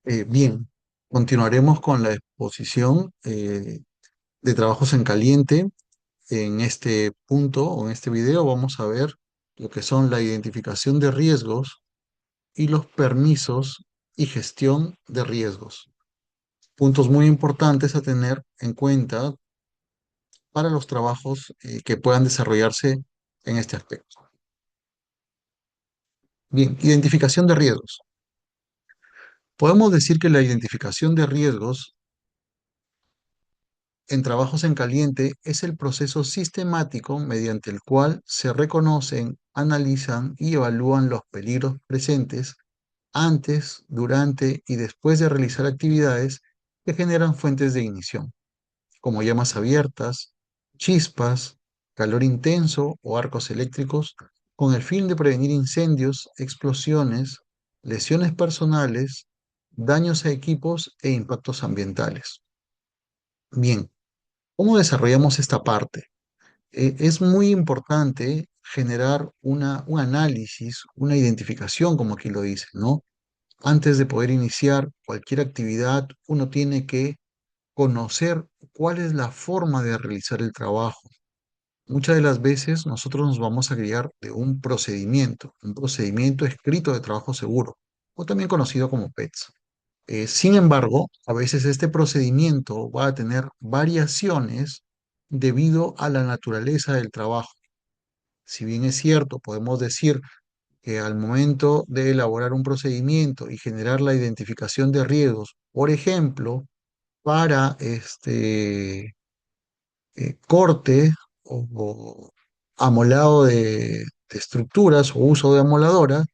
Bien, continuaremos con la exposición de trabajos en caliente. En este punto o en este video vamos a ver lo que son la identificación de riesgos y los permisos y gestión de riesgos. Puntos muy importantes a tener en cuenta para los trabajos que puedan desarrollarse en este aspecto. Bien, identificación de riesgos. Podemos decir que la identificación de riesgos en trabajos en caliente es el proceso sistemático mediante el cual se reconocen, analizan y evalúan los peligros presentes antes, durante y después de realizar actividades que generan fuentes de ignición, como llamas abiertas, chispas, calor intenso o arcos eléctricos, con el fin de prevenir incendios, explosiones, lesiones personales, daños a equipos e impactos ambientales. Bien, ¿cómo desarrollamos esta parte? Es muy importante generar un análisis, una identificación, como aquí lo dice, ¿no? Antes de poder iniciar cualquier actividad, uno tiene que conocer cuál es la forma de realizar el trabajo. Muchas de las veces nosotros nos vamos a guiar de un procedimiento escrito de trabajo seguro, o también conocido como PETS. Sin embargo, a veces este procedimiento va a tener variaciones debido a la naturaleza del trabajo. Si bien es cierto, podemos decir que al momento de elaborar un procedimiento y generar la identificación de riesgos, por ejemplo, para corte o amolado de estructuras o uso de amoladora,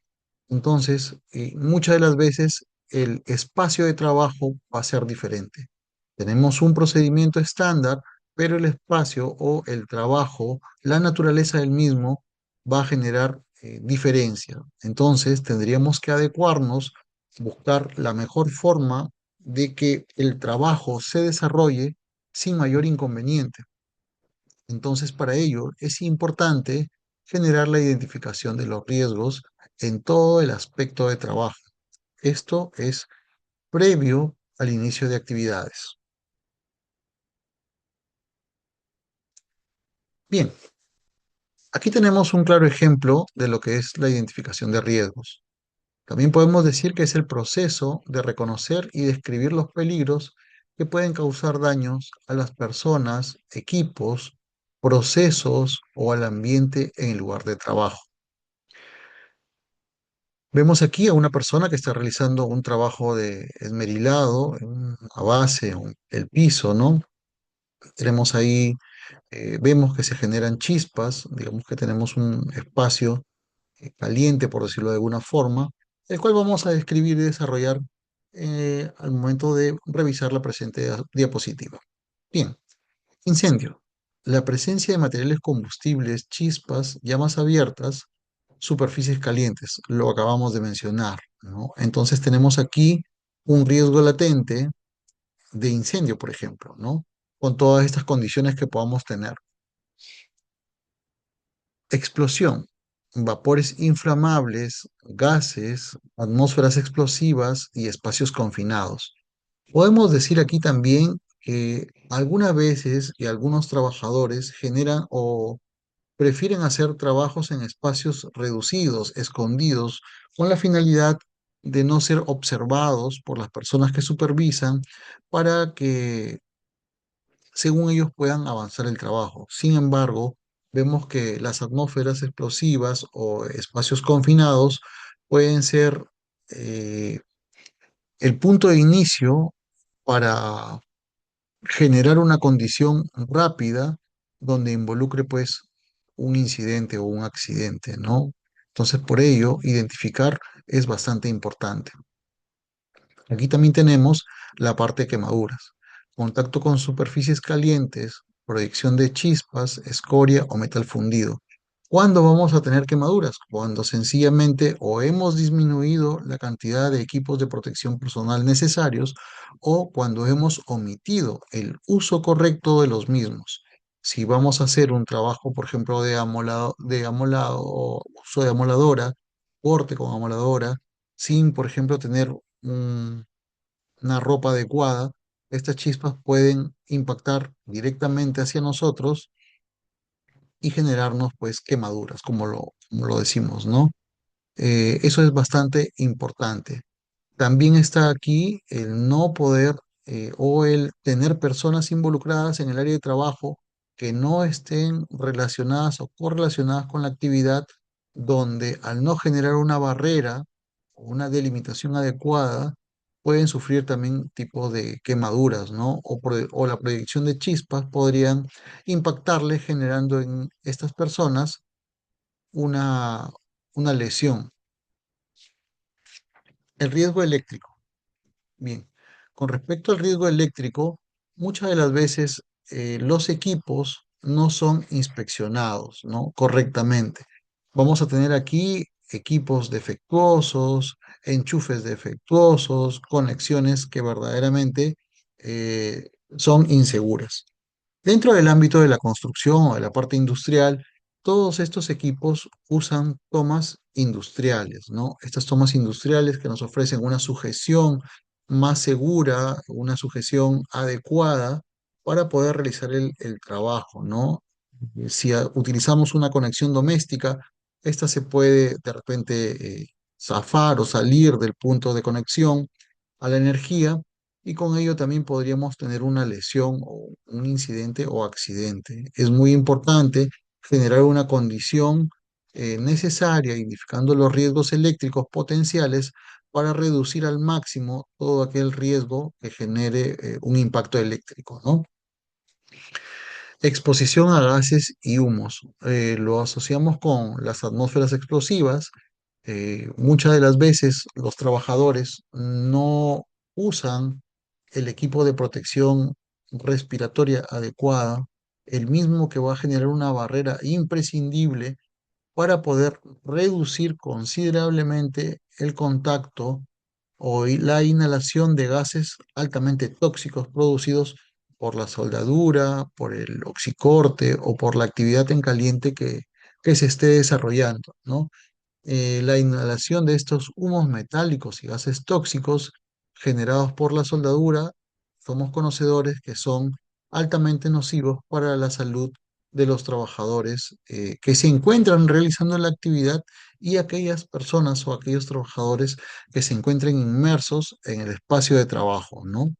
entonces muchas de las veces el espacio de trabajo va a ser diferente. Tenemos un procedimiento estándar, pero el espacio o el trabajo, la naturaleza del mismo, va a generar diferencia. Entonces tendríamos que adecuarnos, buscar la mejor forma de que el trabajo se desarrolle sin mayor inconveniente. Entonces, para ello es importante generar la identificación de los riesgos en todo el aspecto de trabajo. Esto es previo al inicio de actividades. Bien, aquí tenemos un claro ejemplo de lo que es la identificación de riesgos. También podemos decir que es el proceso de reconocer y describir los peligros que pueden causar daños a las personas, equipos, procesos o al ambiente en el lugar de trabajo. Vemos aquí a una persona que está realizando un trabajo de esmerilado en una base, el piso, ¿no? Tenemos ahí, vemos que se generan chispas, digamos que tenemos un espacio caliente, por decirlo de alguna forma, el cual vamos a describir y desarrollar al momento de revisar la presente diapositiva. Bien, incendio. La presencia de materiales combustibles, chispas, llamas abiertas, superficies calientes, lo acabamos de mencionar, ¿no? Entonces tenemos aquí un riesgo latente de incendio, por ejemplo, ¿no? Con todas estas condiciones que podamos tener. Explosión, vapores inflamables, gases, atmósferas explosivas y espacios confinados. Podemos decir aquí también que algunas veces y algunos trabajadores generan o prefieren hacer trabajos en espacios reducidos, escondidos, con la finalidad de no ser observados por las personas que supervisan para que, según ellos, puedan avanzar el trabajo. Sin embargo, vemos que las atmósferas explosivas o espacios confinados pueden ser eh, el punto de inicio para generar una condición rápida donde involucre pues un incidente o un accidente, ¿no? Entonces, por ello, identificar es bastante importante. Aquí también tenemos la parte de quemaduras, contacto con superficies calientes, proyección de chispas, escoria o metal fundido. ¿Cuándo vamos a tener quemaduras? Cuando sencillamente o hemos disminuido la cantidad de equipos de protección personal necesarios o cuando hemos omitido el uso correcto de los mismos. Si vamos a hacer un trabajo, por ejemplo, de amolado o uso de amoladora, corte con amoladora, sin, por ejemplo, tener una ropa adecuada, estas chispas pueden impactar directamente hacia nosotros y generarnos pues quemaduras, como lo decimos, ¿no? Eso es bastante importante. También está aquí el no poder o el tener personas involucradas en el área de trabajo que no estén relacionadas o correlacionadas con la actividad, donde al no generar una barrera o una delimitación adecuada, pueden sufrir también tipo de quemaduras, ¿no? O la proyección de chispas podrían impactarle generando en estas personas una, una lesión. El riesgo eléctrico. Bien, con respecto al riesgo eléctrico, muchas de las veces los equipos no son inspeccionados, ¿no? Correctamente. Vamos a tener aquí equipos defectuosos, enchufes defectuosos, conexiones que verdaderamente son inseguras. Dentro del ámbito de la construcción o de la parte industrial, todos estos equipos usan tomas industriales, ¿no? Estas tomas industriales que nos ofrecen una sujeción más segura, una sujeción adecuada para poder realizar el trabajo, ¿no? Si utilizamos una conexión doméstica, esta se puede de repente zafar o salir del punto de conexión a la energía y con ello también podríamos tener una lesión o un incidente o accidente. Es muy importante generar una condición necesaria, identificando los riesgos eléctricos potenciales para reducir al máximo todo aquel riesgo que genere un impacto eléctrico, ¿no? Exposición a gases y humos. Lo asociamos con las atmósferas explosivas. Muchas de las veces los trabajadores no usan el equipo de protección respiratoria adecuada, el mismo que va a generar una barrera imprescindible para poder reducir considerablemente el contacto o la inhalación de gases altamente tóxicos producidos por la soldadura, por el oxicorte o por la actividad en caliente que se esté desarrollando, ¿no? La inhalación de estos humos metálicos y gases tóxicos generados por la soldadura, somos conocedores que son altamente nocivos para la salud de los trabajadores que se encuentran realizando la actividad y aquellas personas o aquellos trabajadores que se encuentren inmersos en el espacio de trabajo, ¿no?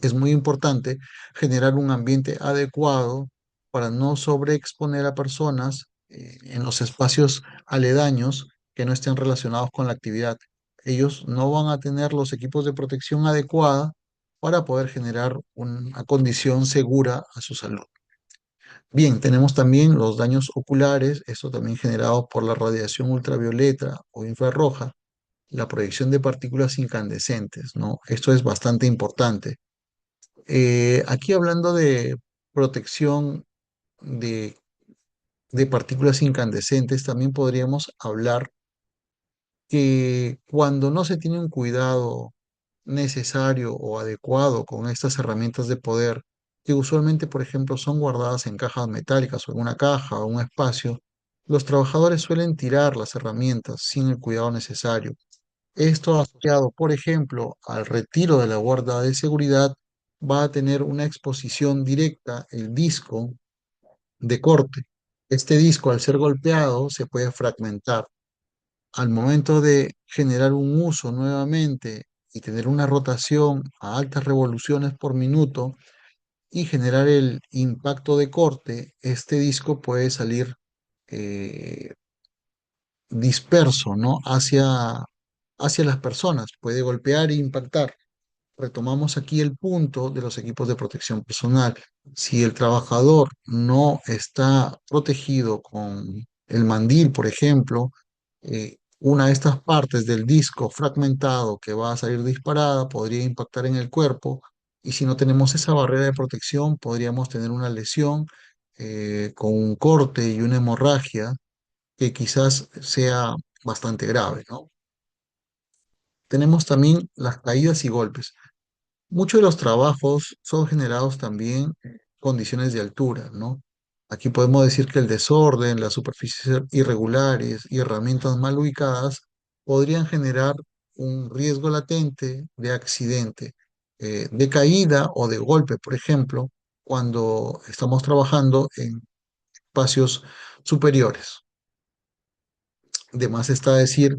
Es muy importante generar un ambiente adecuado para no sobreexponer a personas en los espacios aledaños que no estén relacionados con la actividad. Ellos no van a tener los equipos de protección adecuada para poder generar una condición segura a su salud. Bien, tenemos también los daños oculares, esto también generado por la radiación ultravioleta o infrarroja, la proyección de partículas incandescentes, ¿no? Esto es bastante importante. Aquí hablando de protección de, de partículas incandescentes, también podríamos hablar que cuando no se tiene un cuidado necesario o adecuado con estas herramientas de poder, que usualmente, por ejemplo, son guardadas en cajas metálicas o en una caja o un espacio, los trabajadores suelen tirar las herramientas sin el cuidado necesario. Esto asociado, por ejemplo, al retiro de la guarda de seguridad, va a tener una exposición directa, el disco de corte. Este disco, al ser golpeado, se puede fragmentar. Al momento de generar un uso nuevamente y tener una rotación a altas revoluciones por minuto y generar el impacto de corte, este disco puede salir eh, disperso, ¿no? Hacia las personas, puede golpear e impactar. Retomamos aquí el punto de los equipos de protección personal. Si el trabajador no está protegido con el mandil, por ejemplo, una de estas partes del disco fragmentado que va a salir disparada podría impactar en el cuerpo y si no tenemos esa barrera de protección podríamos tener una lesión con un corte y una hemorragia que quizás sea bastante grave, ¿no? Tenemos también las caídas y golpes. Muchos de los trabajos son generados también en condiciones de altura, ¿no? Aquí podemos decir que el desorden, las superficies irregulares y herramientas mal ubicadas podrían generar un riesgo latente de accidente, de caída o de golpe, por ejemplo, cuando estamos trabajando en espacios superiores. De más está decir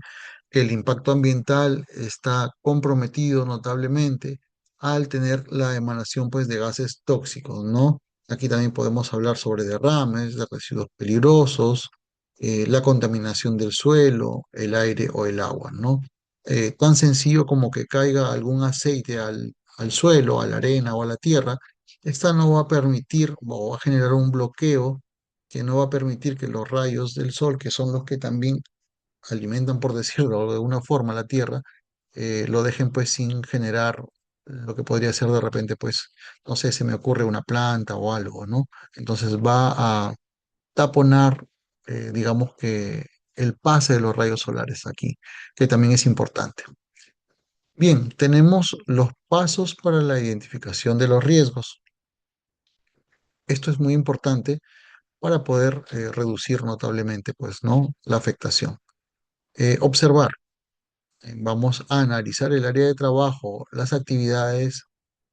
que el impacto ambiental está comprometido notablemente al tener la emanación pues, de gases tóxicos, ¿no? Aquí también podemos hablar sobre derrames, de residuos peligrosos, la contaminación del suelo, el aire o el agua, ¿no? Tan sencillo como que caiga algún aceite al suelo, a la arena o a la tierra, esta no va a permitir o va a generar un bloqueo que no va a permitir que los rayos del sol, que son los que también alimentan, por decirlo de alguna forma, la tierra, lo dejen pues sin generar lo que podría ser de repente, pues, no sé, se me ocurre una planta o algo, ¿no? Entonces va a taponar, digamos que el pase de los rayos solares aquí, que también es importante. Bien, tenemos los pasos para la identificación de los riesgos. Esto es muy importante para poder reducir notablemente, pues, ¿no? La afectación. Observar. Vamos a analizar el área de trabajo, las actividades,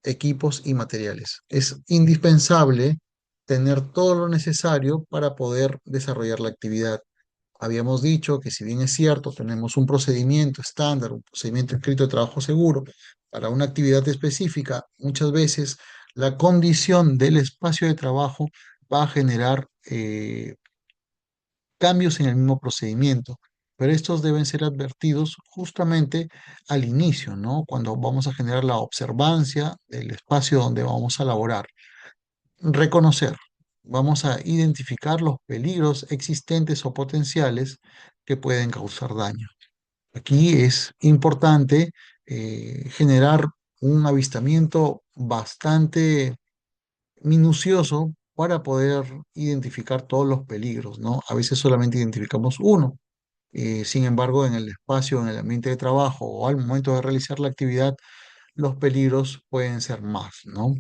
equipos y materiales. Es indispensable tener todo lo necesario para poder desarrollar la actividad. Habíamos dicho que si bien es cierto, tenemos un procedimiento estándar, un procedimiento escrito de trabajo seguro para una actividad específica, muchas veces la condición del espacio de trabajo va a generar cambios en el mismo procedimiento, pero estos deben ser advertidos justamente al inicio, ¿no? Cuando vamos a generar la observancia del espacio donde vamos a laborar. Reconocer, vamos a identificar los peligros existentes o potenciales que pueden causar daño. Aquí es importante generar un avistamiento bastante minucioso para poder identificar todos los peligros, ¿no? A veces solamente identificamos uno. Sin embargo, en el espacio, en el ambiente de trabajo o al momento de realizar la actividad, los peligros pueden ser más, ¿no?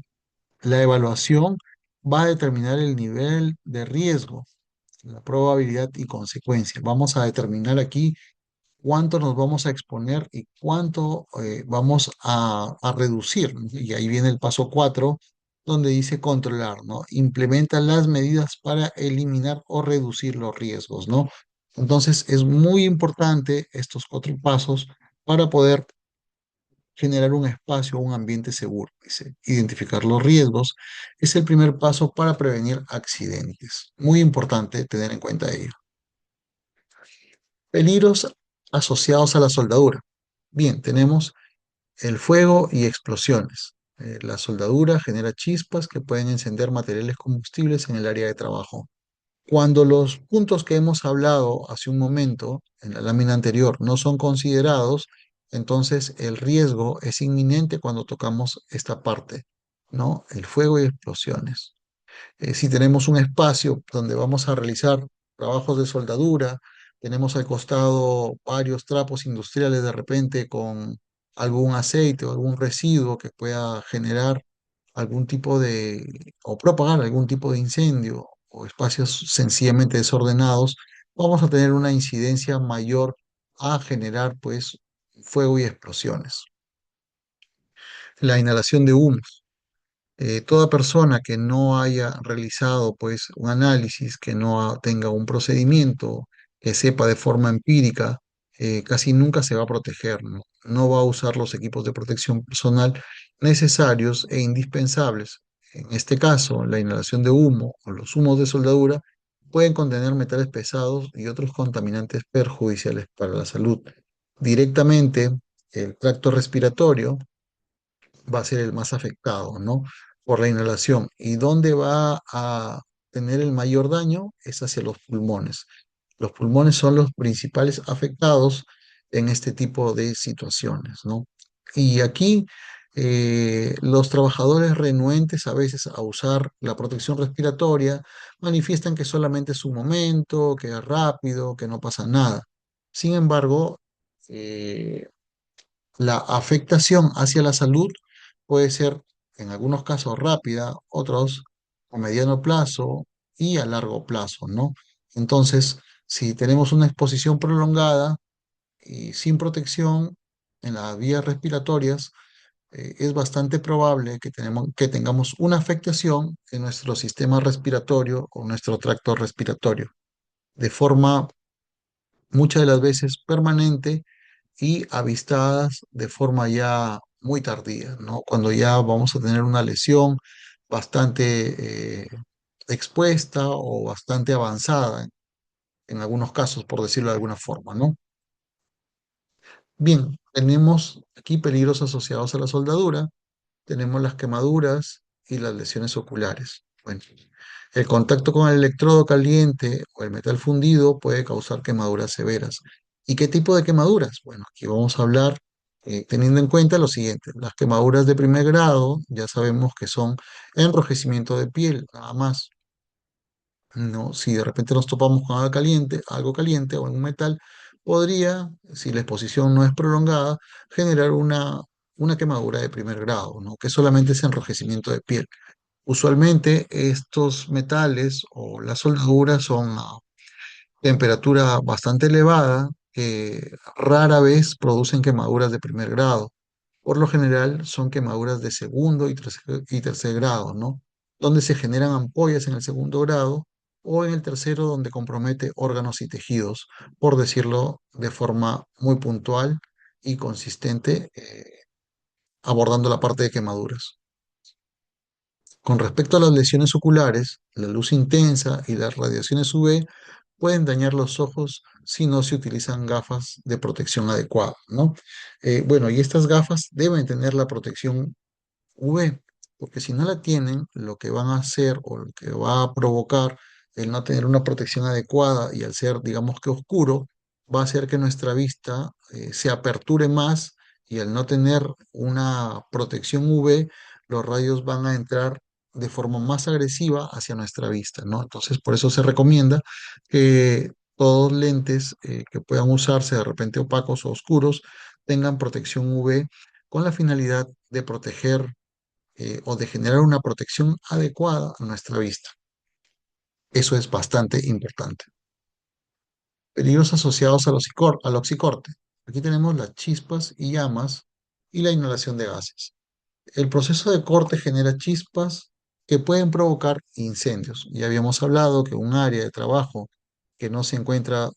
La evaluación va a determinar el nivel de riesgo, la probabilidad y consecuencia. Vamos a determinar aquí cuánto nos vamos a exponer y cuánto vamos a reducir, ¿no? Y ahí viene el paso 4, donde dice controlar, ¿no? Implementa las medidas para eliminar o reducir los riesgos, ¿no? Entonces es muy importante estos 4 pasos para poder generar un espacio, un ambiente seguro. Dice, identificar los riesgos es el primer paso para prevenir accidentes. Muy importante tener en cuenta ello. Peligros asociados a la soldadura. Bien, tenemos el fuego y explosiones. La soldadura genera chispas que pueden encender materiales combustibles en el área de trabajo. Cuando los puntos que hemos hablado hace un momento en la lámina anterior no son considerados, entonces el riesgo es inminente cuando tocamos esta parte, ¿no? El fuego y explosiones. Si tenemos un espacio donde vamos a realizar trabajos de soldadura, tenemos al costado varios trapos industriales de repente con algún aceite o algún residuo que pueda generar algún tipo de, o propagar algún tipo de incendio o espacios sencillamente desordenados, vamos a tener una incidencia mayor a generar pues fuego y explosiones. La inhalación de humo. Toda persona que no haya realizado pues un análisis, que no tenga un procedimiento, que sepa de forma empírica, casi nunca se va a proteger, ¿no? No va a usar los equipos de protección personal necesarios e indispensables. En este caso, la inhalación de humo o los humos de soldadura pueden contener metales pesados y otros contaminantes perjudiciales para la salud. Directamente, el tracto respiratorio va a ser el más afectado, ¿no? Por la inhalación. ¿Y dónde va a tener el mayor daño? Es hacia los pulmones. Los pulmones son los principales afectados en este tipo de situaciones, ¿no? Y aquí los trabajadores renuentes a veces a usar la protección respiratoria manifiestan que solamente es un momento, que es rápido, que no pasa nada. Sin embargo, eh, la afectación hacia la salud puede ser en algunos casos rápida, otros a mediano plazo y a largo plazo, ¿no? Entonces, si tenemos una exposición prolongada y sin protección, en las vías respiratorias, es bastante probable que tengamos una afectación en nuestro sistema respiratorio o nuestro tracto respiratorio, de forma muchas de las veces permanente y avistadas de forma ya muy tardía, ¿no? Cuando ya vamos a tener una lesión bastante expuesta o bastante avanzada en algunos casos, por decirlo de alguna forma, ¿no? Bien, tenemos aquí peligros asociados a la soldadura, tenemos las quemaduras y las lesiones oculares. Bueno, el contacto con el electrodo caliente o el metal fundido puede causar quemaduras severas. ¿Y qué tipo de quemaduras? Bueno, aquí vamos a hablar teniendo en cuenta lo siguiente. Las quemaduras de primer grado ya sabemos que son enrojecimiento de piel, nada más. ¿No? Si de repente nos topamos con algo caliente o en un metal, podría, si la exposición no es prolongada, generar una quemadura de primer grado, ¿no? Que solamente es enrojecimiento de piel. Usualmente estos metales o las soldaduras son a temperatura bastante elevada que rara vez producen quemaduras de primer grado. Por lo general son quemaduras de segundo y tercer grado, ¿no? Donde se generan ampollas en el segundo grado o en el tercero donde compromete órganos y tejidos, por decirlo de forma muy puntual y consistente, abordando la parte de quemaduras. Con respecto a las lesiones oculares, la luz intensa y las radiaciones UV pueden dañar los ojos si no se utilizan gafas de protección adecuada, ¿no? Bueno, y estas gafas deben tener la protección UV, porque si no la tienen, lo que van a hacer o lo que va a provocar el no tener una protección adecuada y al ser, digamos que oscuro, va a hacer que nuestra vista se aperture más y al no tener una protección UV, los rayos van a entrar de forma más agresiva hacia nuestra vista, ¿no? Entonces, por eso se recomienda que todos lentes que puedan usarse de repente opacos o oscuros tengan protección UV con la finalidad de proteger o de generar una protección adecuada a nuestra vista. Eso es bastante importante. Peligros asociados al oxicorte. Aquí tenemos las chispas y llamas y la inhalación de gases. El proceso de corte genera chispas que pueden provocar incendios. Ya habíamos hablado que un área de trabajo que no se encuentra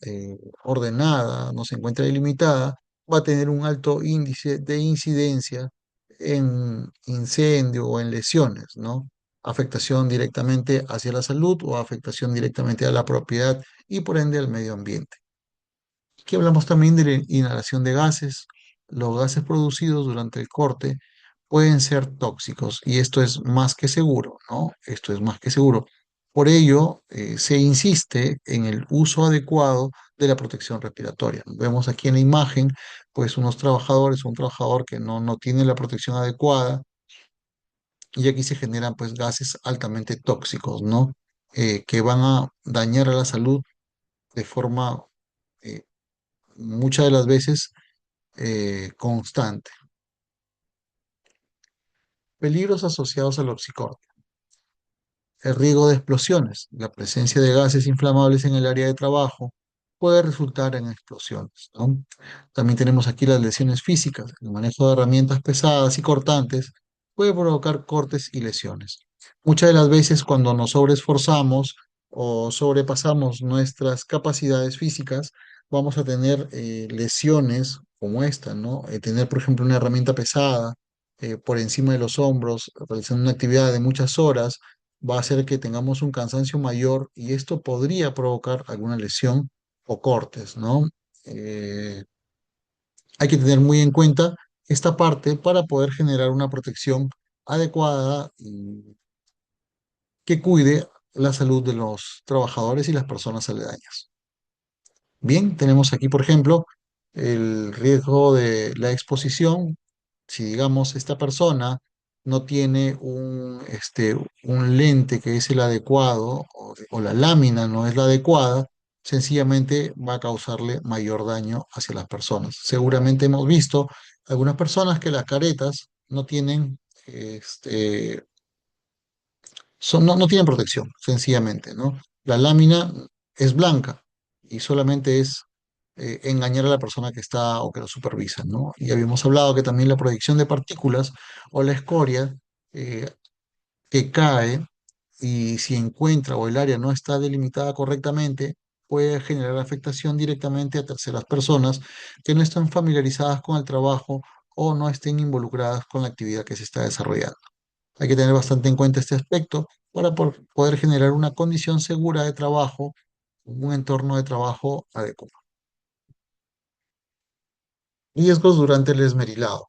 ordenada, no se encuentra delimitada, va a tener un alto índice de incidencia en incendio o en lesiones, ¿no? Afectación directamente hacia la salud o afectación directamente a la propiedad y por ende al medio ambiente. Aquí hablamos también de la inhalación de gases. Los gases producidos durante el corte pueden ser tóxicos y esto es más que seguro, ¿no? Esto es más que seguro. Por ello, se insiste en el uso adecuado de la protección respiratoria. Vemos aquí en la imagen, pues unos trabajadores, un trabajador que no tiene la protección adecuada y aquí se generan pues gases altamente tóxicos, ¿no? Que van a dañar a la salud de forma eh, muchas de las veces constante. Peligros asociados al oxicorte. El riesgo de explosiones. La presencia de gases inflamables en el área de trabajo puede resultar en explosiones, ¿no? También tenemos aquí las lesiones físicas. El manejo de herramientas pesadas y cortantes puede provocar cortes y lesiones. Muchas de las veces cuando nos sobreesforzamos o sobrepasamos nuestras capacidades físicas, vamos a tener lesiones como esta, ¿no? Tener, por ejemplo, una herramienta pesada por encima de los hombros, realizando una actividad de muchas horas va a hacer que tengamos un cansancio mayor y esto podría provocar alguna lesión o cortes, ¿no? Eh, Hay que tener muy en cuenta esta parte para poder generar una protección adecuada y que cuide la salud de los trabajadores y las personas aledañas. Bien, tenemos aquí, por ejemplo, el riesgo de la exposición. Si, digamos, esta persona no tiene un lente que es el adecuado o la lámina no es la adecuada, sencillamente va a causarle mayor daño hacia las personas. Seguramente hemos visto algunas personas que las caretas no tienen, no tienen protección, sencillamente, ¿no? La lámina es blanca y solamente es engañar a la persona que está o que lo supervisa, ¿no? Y habíamos hablado que también la proyección de partículas o la escoria eh, que cae y si encuentra o el área no está delimitada correctamente, puede generar afectación directamente a terceras personas que no están familiarizadas con el trabajo o no estén involucradas con la actividad que se está desarrollando. Hay que tener bastante en cuenta este aspecto para poder generar una condición segura de trabajo, un entorno de trabajo adecuado. Riesgos durante el esmerilado.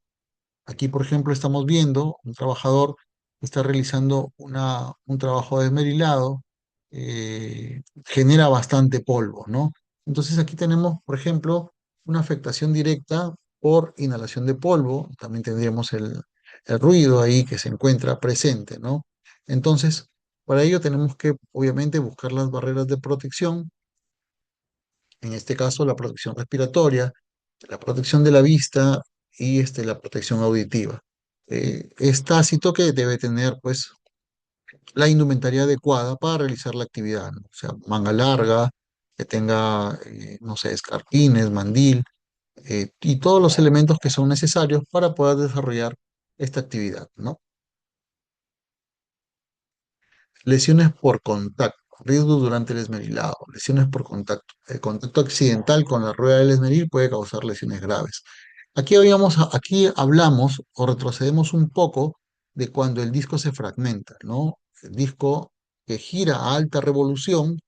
Aquí, por ejemplo, estamos viendo un trabajador que está realizando un trabajo de esmerilado, genera bastante polvo, ¿no? Entonces aquí tenemos, por ejemplo, una afectación directa por inhalación de polvo, también tendríamos el ruido ahí que se encuentra presente, ¿no? Entonces, para ello tenemos que, obviamente, buscar las barreras de protección, en este caso la protección respiratoria, la protección de la vista y la protección auditiva. Es tácito que debe tener pues la indumentaria adecuada para realizar la actividad, ¿no? O sea, manga larga, que tenga, no sé, escarpines, mandil y todos los elementos que son necesarios para poder desarrollar esta actividad, ¿no? Lesiones por contacto, riesgos durante el esmerilado, lesiones por contacto. El contacto accidental con la rueda del esmeril puede causar lesiones graves. Aquí hablamos o retrocedemos un poco de cuando el disco se fragmenta, ¿no? El disco que gira a alta revolución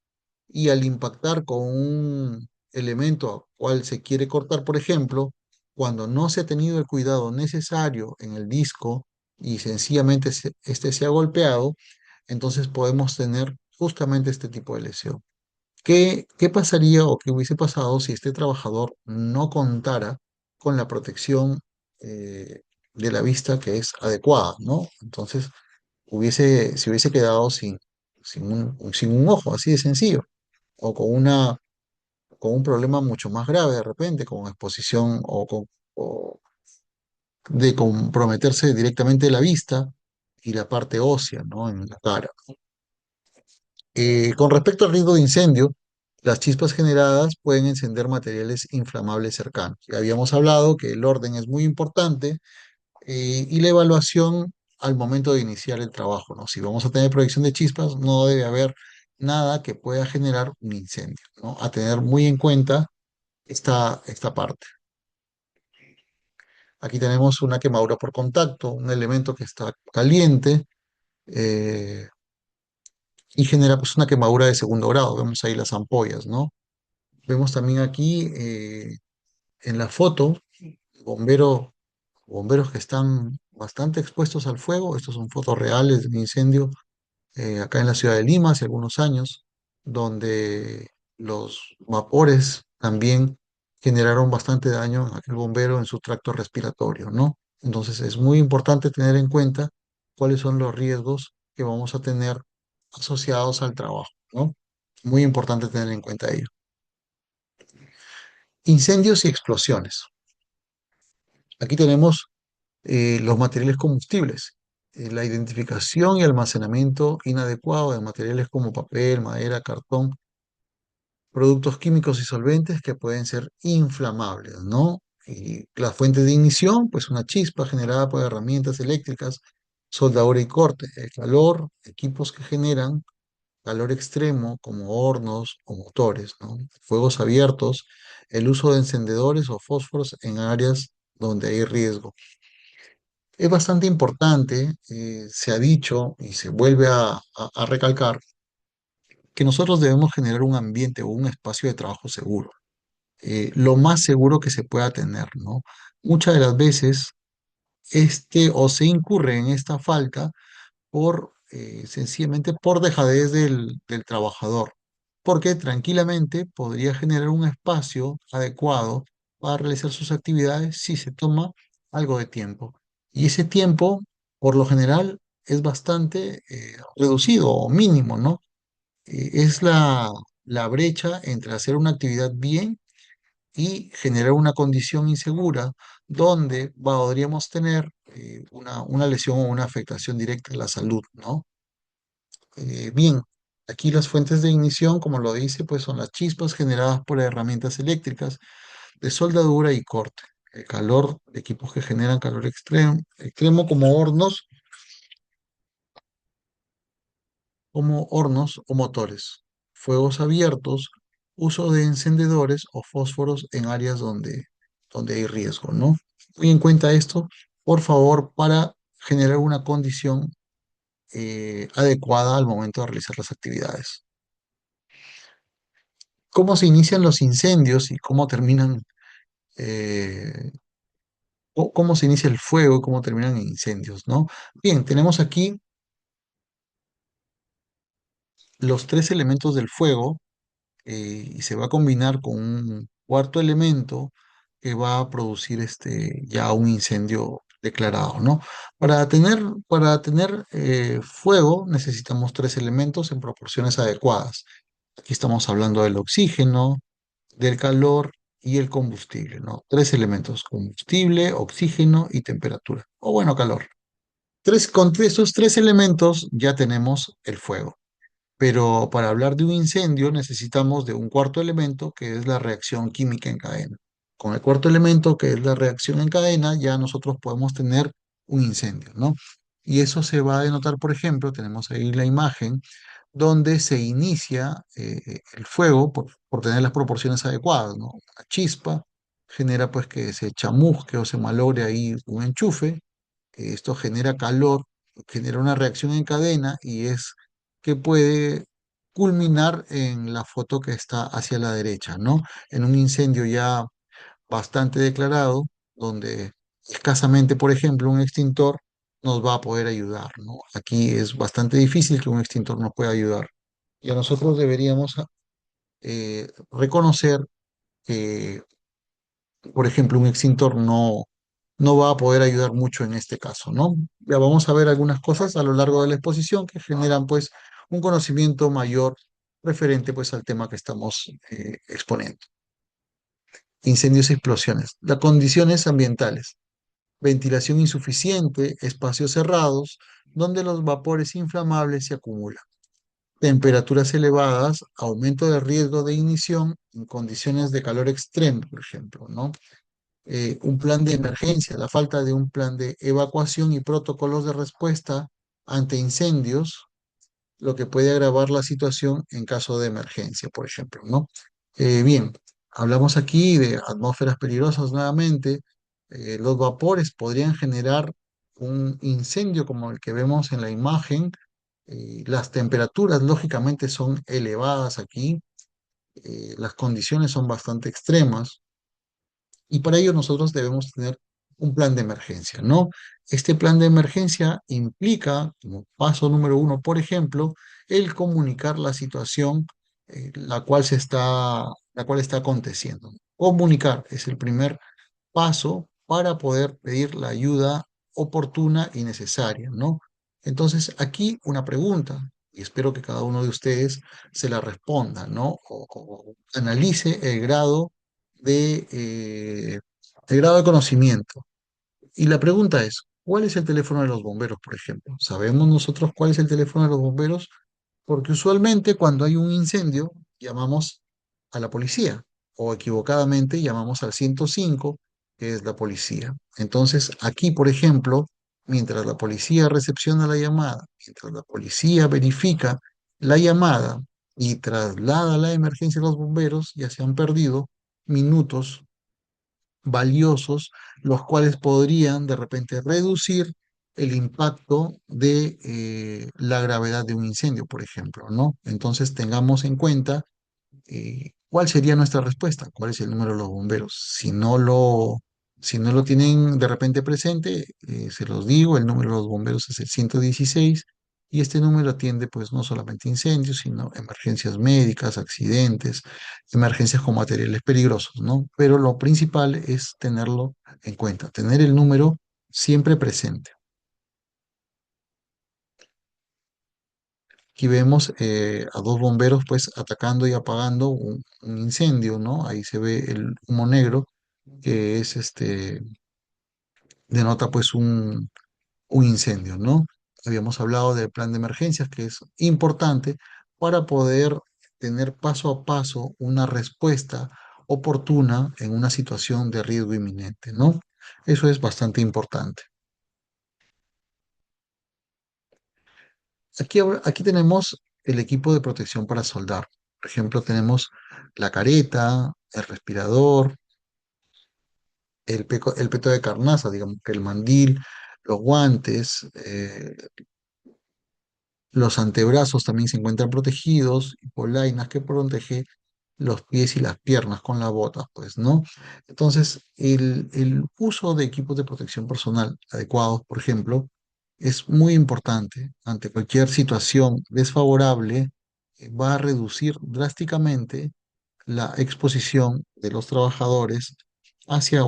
y al impactar con un elemento al cual se quiere cortar, por ejemplo, cuando no se ha tenido el cuidado necesario en el disco y sencillamente este se ha golpeado, entonces podemos tener justamente este tipo de lesión. ¿Qué pasaría o qué hubiese pasado si este trabajador no contara con la protección eh, de la vista que es adecuada, ¿no? Entonces, se hubiese quedado sin un ojo, así de sencillo, o con un problema mucho más grave de repente, con exposición o de comprometerse directamente la vista y la parte ósea, ¿no? En la cara. Con respecto al riesgo de incendio, las chispas generadas pueden encender materiales inflamables cercanos. Ya habíamos hablado que el orden es muy importante y la evaluación al momento de iniciar el trabajo, ¿no? Si vamos a tener proyección de chispas, no debe haber nada que pueda generar un incendio, ¿no? A tener muy en cuenta esta parte. Aquí tenemos una quemadura por contacto, un elemento que está caliente eh, y genera pues una quemadura de segundo grado. Vemos ahí las ampollas, ¿no? Vemos también aquí en la foto bombero, bomberos que están bastante expuestos al fuego. Estos son fotos reales de un incendio acá en la ciudad de Lima hace algunos años, donde los vapores también generaron bastante daño a aquel bombero en su tracto respiratorio, ¿no? Entonces es muy importante tener en cuenta cuáles son los riesgos que vamos a tener asociados al trabajo, ¿no? Muy importante tener en cuenta ello. Incendios y explosiones. Aquí tenemos los materiales combustibles, la identificación y almacenamiento inadecuado de materiales como papel, madera, cartón, productos químicos y solventes que pueden ser inflamables, ¿no? Y las fuentes de ignición, pues una chispa generada por herramientas eléctricas, soldadura y corte, el calor, equipos que generan calor extremo como hornos o motores, ¿no? Fuegos abiertos, el uso de encendedores o fósforos en áreas donde hay riesgo. Es bastante importante, se ha dicho y se vuelve a recalcar, que nosotros debemos generar un ambiente o un espacio de trabajo seguro, lo más seguro que se pueda tener, ¿no? Muchas de las veces o se incurre en esta falta sencillamente por dejadez del trabajador, porque tranquilamente podría generar un espacio adecuado para realizar sus actividades si se toma algo de tiempo. Y ese tiempo, por lo general, es bastante reducido o mínimo, ¿no? Es la brecha entre hacer una actividad bien y generar una condición insegura donde podríamos tener una lesión o una afectación directa a la salud, ¿no? Bien, Aquí las fuentes de ignición, como lo dice, pues son las chispas generadas por herramientas eléctricas de soldadura y corte. El calor, equipos que generan calor extremo, extremo como hornos o motores. Fuegos abiertos, uso de encendedores o fósforos en áreas donde hay riesgo, ¿no? Muy en cuenta esto, por favor, para generar una condición adecuada al momento de realizar las actividades. ¿Cómo se inician los incendios y cómo terminan, eh, cómo se inicia el fuego y cómo terminan en incendios, ¿no? Bien, tenemos aquí los tres elementos del fuego y se va a combinar con un cuarto elemento que va a producir ya un incendio declarado, ¿no? Para tener fuego necesitamos tres elementos en proporciones adecuadas. Aquí estamos hablando del oxígeno, del calor y el combustible, ¿no? Tres elementos: combustible, oxígeno y temperatura, o bueno, calor. Con esos tres elementos ya tenemos el fuego. Pero para hablar de un incendio necesitamos de un cuarto elemento que es la reacción química en cadena. Con el cuarto elemento, que es la reacción en cadena, ya nosotros podemos tener un incendio, ¿no? Y eso se va a denotar, por ejemplo, tenemos ahí la imagen donde se inicia el fuego por tener las proporciones adecuadas, ¿no? Una chispa genera pues que se chamusque o se malogre ahí un enchufe, esto genera calor, genera una reacción en cadena y es que puede culminar en la foto que está hacia la derecha, ¿no? En un incendio ya bastante declarado, donde escasamente, por ejemplo, un extintor nos va a poder ayudar, ¿no? Aquí es bastante difícil que un extintor nos pueda ayudar. Y a nosotros deberíamos reconocer que, por ejemplo, un extintor no va a poder ayudar mucho en este caso, ¿no? Ya vamos a ver algunas cosas a lo largo de la exposición que generan, pues, un conocimiento mayor referente, pues, al tema que estamos exponiendo. Incendios y explosiones. Las condiciones ambientales. Ventilación insuficiente, espacios cerrados, donde los vapores inflamables se acumulan. Temperaturas elevadas, aumento de riesgo de ignición en condiciones de calor extremo, por ejemplo, ¿no? Un plan de emergencia, la falta de un plan de evacuación y protocolos de respuesta ante incendios, lo que puede agravar la situación en caso de emergencia, por ejemplo, ¿no? Bien, hablamos aquí de atmósferas peligrosas nuevamente. Los vapores podrían generar un incendio como el que vemos en la imagen. Las temperaturas, lógicamente, son elevadas aquí. Las condiciones son bastante extremas. Y para ello nosotros debemos tener un plan de emergencia, ¿no? Este plan de emergencia implica, como paso número uno, por ejemplo, el comunicar la situación la cual está aconteciendo. Comunicar es el primer paso para poder pedir la ayuda oportuna y necesaria, ¿no? Entonces, aquí una pregunta, y espero que cada uno de ustedes se la responda, ¿no? O analice el grado de conocimiento. Y la pregunta es, ¿cuál es el teléfono de los bomberos, por ejemplo? ¿Sabemos nosotros cuál es el teléfono de los bomberos? Porque usualmente cuando hay un incendio llamamos a la policía o equivocadamente llamamos al 105, que es la policía. Entonces aquí, por ejemplo, mientras la policía recepciona la llamada, mientras la policía verifica la llamada y traslada la emergencia a los bomberos, ya se han perdido minutos valiosos, los cuales podrían de repente reducir el impacto de la gravedad de un incendio, por ejemplo, ¿no? Entonces tengamos en cuenta cuál sería nuestra respuesta, cuál es el número de los bomberos. Si no lo tienen de repente presente, se los digo, el número de los bomberos es el 116 y este número atiende pues no solamente incendios, sino emergencias médicas, accidentes, emergencias con materiales peligrosos, ¿no? Pero lo principal es tenerlo en cuenta, tener el número siempre presente. Aquí vemos a dos bomberos pues atacando y apagando un incendio, ¿no? Ahí se ve el humo negro que denota pues un incendio, ¿no? Habíamos hablado del plan de emergencias que es importante para poder tener paso a paso una respuesta oportuna en una situación de riesgo inminente, ¿no? Eso es bastante importante. Aquí tenemos el equipo de protección para soldar. Por ejemplo, tenemos la careta, el respirador, el peto de carnaza, digamos que el mandil, los guantes, los antebrazos también se encuentran protegidos y polainas que protege los pies y las piernas con la bota, pues, ¿no? Entonces, el uso de equipos de protección personal adecuados, por ejemplo, es muy importante. Ante cualquier situación desfavorable, va a reducir drásticamente la exposición de los trabajadores hacia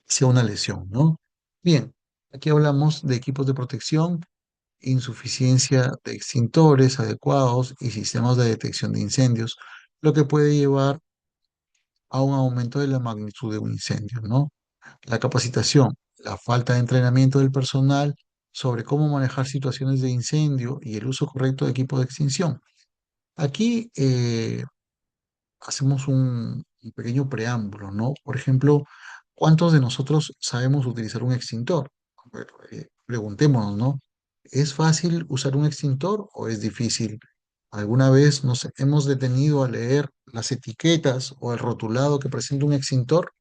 hacia una lesión, ¿no? Bien, aquí hablamos de equipos de protección, insuficiencia de extintores adecuados y sistemas de detección de incendios, lo que puede llevar a un aumento de la magnitud de un incendio, ¿no? La capacitación, la falta de entrenamiento del personal sobre cómo manejar situaciones de incendio y el uso correcto de equipos de extinción. Aquí hacemos un pequeño preámbulo, ¿no? Por ejemplo, ¿cuántos de nosotros sabemos utilizar un extintor? Bueno, preguntémonos, ¿no? ¿Es fácil usar un extintor o es difícil? ¿Alguna vez nos hemos detenido a leer las etiquetas o el rotulado que presenta un extintor?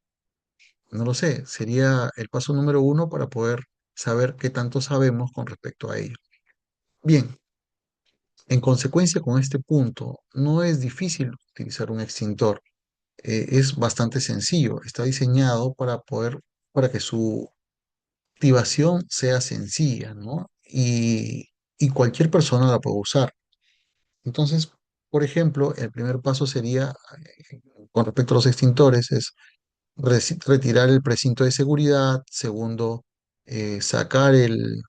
No lo sé, sería el paso número uno para poder saber qué tanto sabemos con respecto a ello. Bien, en consecuencia con este punto, no es difícil utilizar un extintor, es bastante sencillo. Está diseñado para que su activación sea sencilla, ¿no? Y cualquier persona la puede usar. Entonces, por ejemplo, el primer paso sería, con respecto a los extintores, es retirar el precinto de seguridad. Segundo, sacar el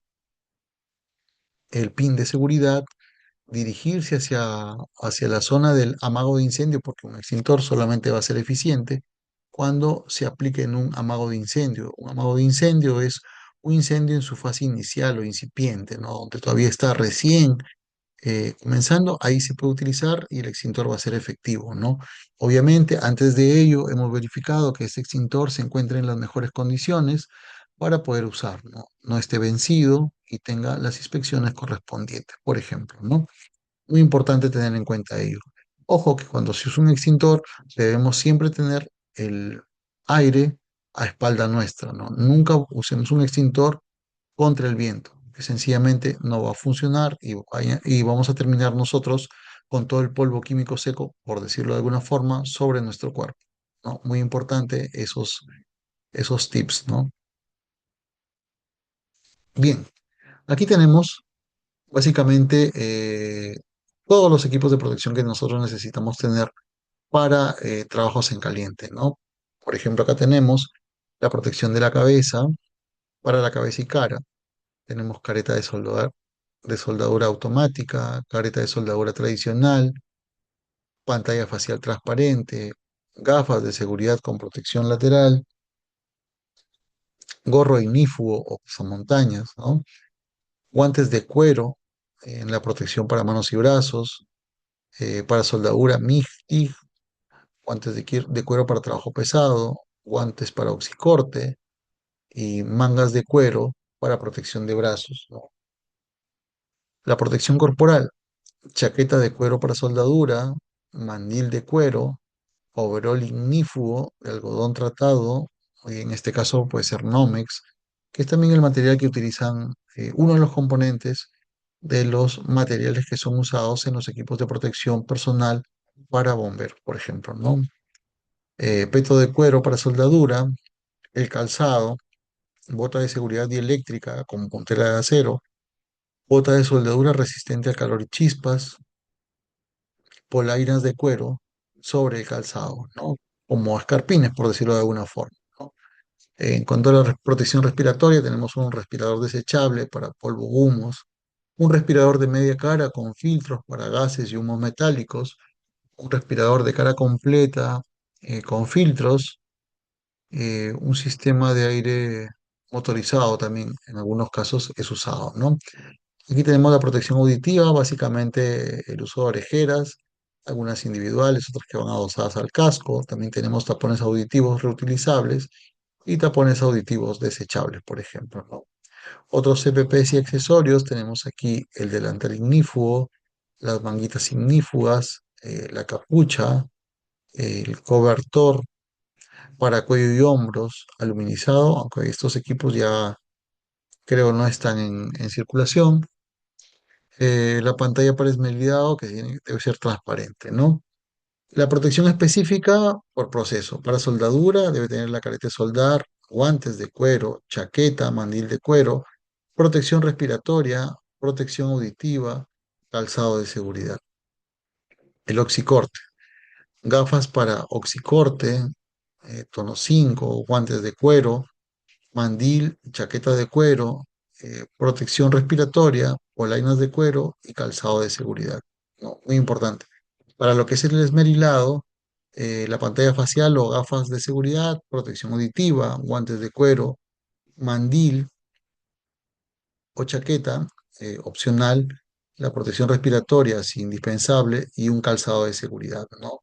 pin de seguridad, dirigirse hacia la zona del amago de incendio, porque un extintor solamente va a ser eficiente cuando se aplique en un amago de incendio. Un amago de incendio es un incendio en su fase inicial o incipiente, ¿no? Donde todavía está recién comenzando, ahí se puede utilizar y el extintor va a ser efectivo, ¿no? Obviamente, antes de ello, hemos verificado que este extintor se encuentre en las mejores condiciones para poder usar, ¿no? No esté vencido y tenga las inspecciones correspondientes, por ejemplo, ¿no? Muy importante tener en cuenta ello. Ojo que cuando se usa un extintor debemos siempre tener el aire a espalda nuestra, ¿no? Nunca usemos un extintor contra el viento, que sencillamente no va a funcionar y vamos a terminar nosotros con todo el polvo químico seco, por decirlo de alguna forma, sobre nuestro cuerpo, ¿no? Muy importante esos tips, ¿no? Bien, aquí tenemos básicamente todos los equipos de protección que nosotros necesitamos tener para trabajos en caliente, ¿no? Por ejemplo, acá tenemos la protección de la cabeza para la cabeza y cara. Tenemos careta de soldadura automática, careta de soldadura tradicional, pantalla facial transparente, gafas de seguridad con protección lateral, gorro ignífugo o pasamontañas, ¿no? Guantes de cuero en la protección para manos y brazos, para soldadura MIG, guantes de cuero para trabajo pesado, guantes para oxicorte y mangas de cuero para protección de brazos, ¿no? La protección corporal, chaqueta de cuero para soldadura, mandil de cuero, overol ignífugo de algodón tratado, y en este caso puede ser Nomex, que es también el material que utilizan, uno de los componentes de los materiales que son usados en los equipos de protección personal para bomberos, por ejemplo, ¿no? Peto de cuero para soldadura, el calzado, bota de seguridad dieléctrica con puntera de acero, bota de soldadura resistente al calor y chispas, polainas de cuero sobre el calzado, ¿no? Como escarpines, por decirlo de alguna forma, ¿no? En cuanto a la protección respiratoria, tenemos un respirador desechable para polvo humos, un respirador de media cara con filtros para gases y humos metálicos, un respirador de cara completa con filtros, un sistema de aire motorizado también en algunos casos es usado, ¿no? Aquí tenemos la protección auditiva, básicamente el uso de orejeras, algunas individuales, otras que van adosadas al casco. También tenemos tapones auditivos reutilizables y tapones auditivos desechables, por ejemplo, ¿no? Otros CPPs y accesorios, tenemos aquí el delantal ignífugo, las manguitas ignífugas, la capucha, el cobertor para cuello y hombros aluminizado, aunque estos equipos ya creo no están en circulación. La pantalla para esmerilado, que debe ser transparente, ¿no? La protección específica por proceso. Para soldadura debe tener la careta de soldar, guantes de cuero, chaqueta, mandil de cuero, protección respiratoria, protección auditiva, calzado de seguridad. El oxicorte. Gafas para oxicorte, tono 5, guantes de cuero, mandil, chaqueta de cuero, protección respiratoria, polainas de cuero y calzado de seguridad. ¿No? Muy importante. Para lo que es el esmerilado, la pantalla facial o gafas de seguridad, protección auditiva, guantes de cuero, mandil o chaqueta, opcional, la protección respiratoria es indispensable y un calzado de seguridad, ¿no?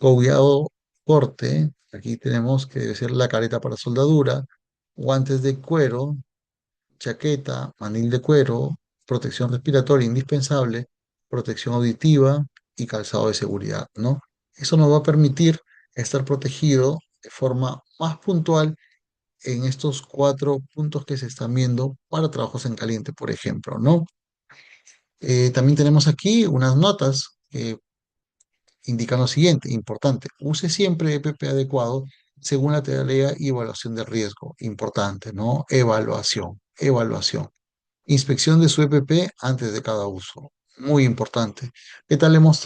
Cobiado corte, aquí tenemos que debe ser la careta para soldadura, guantes de cuero, chaqueta, manil de cuero, protección respiratoria indispensable, protección auditiva y calzado de seguridad, ¿no? Eso nos va a permitir estar protegido de forma más puntual en estos cuatro puntos que se están viendo para trabajos en caliente, por ejemplo, ¿no? También tenemos aquí unas notas que indican lo siguiente, importante, use siempre EPP adecuado según la tarea y evaluación de riesgo, importante, ¿no? Evaluación. Inspección de su EPP antes de cada uso. Muy importante. ¿Qué tal hemos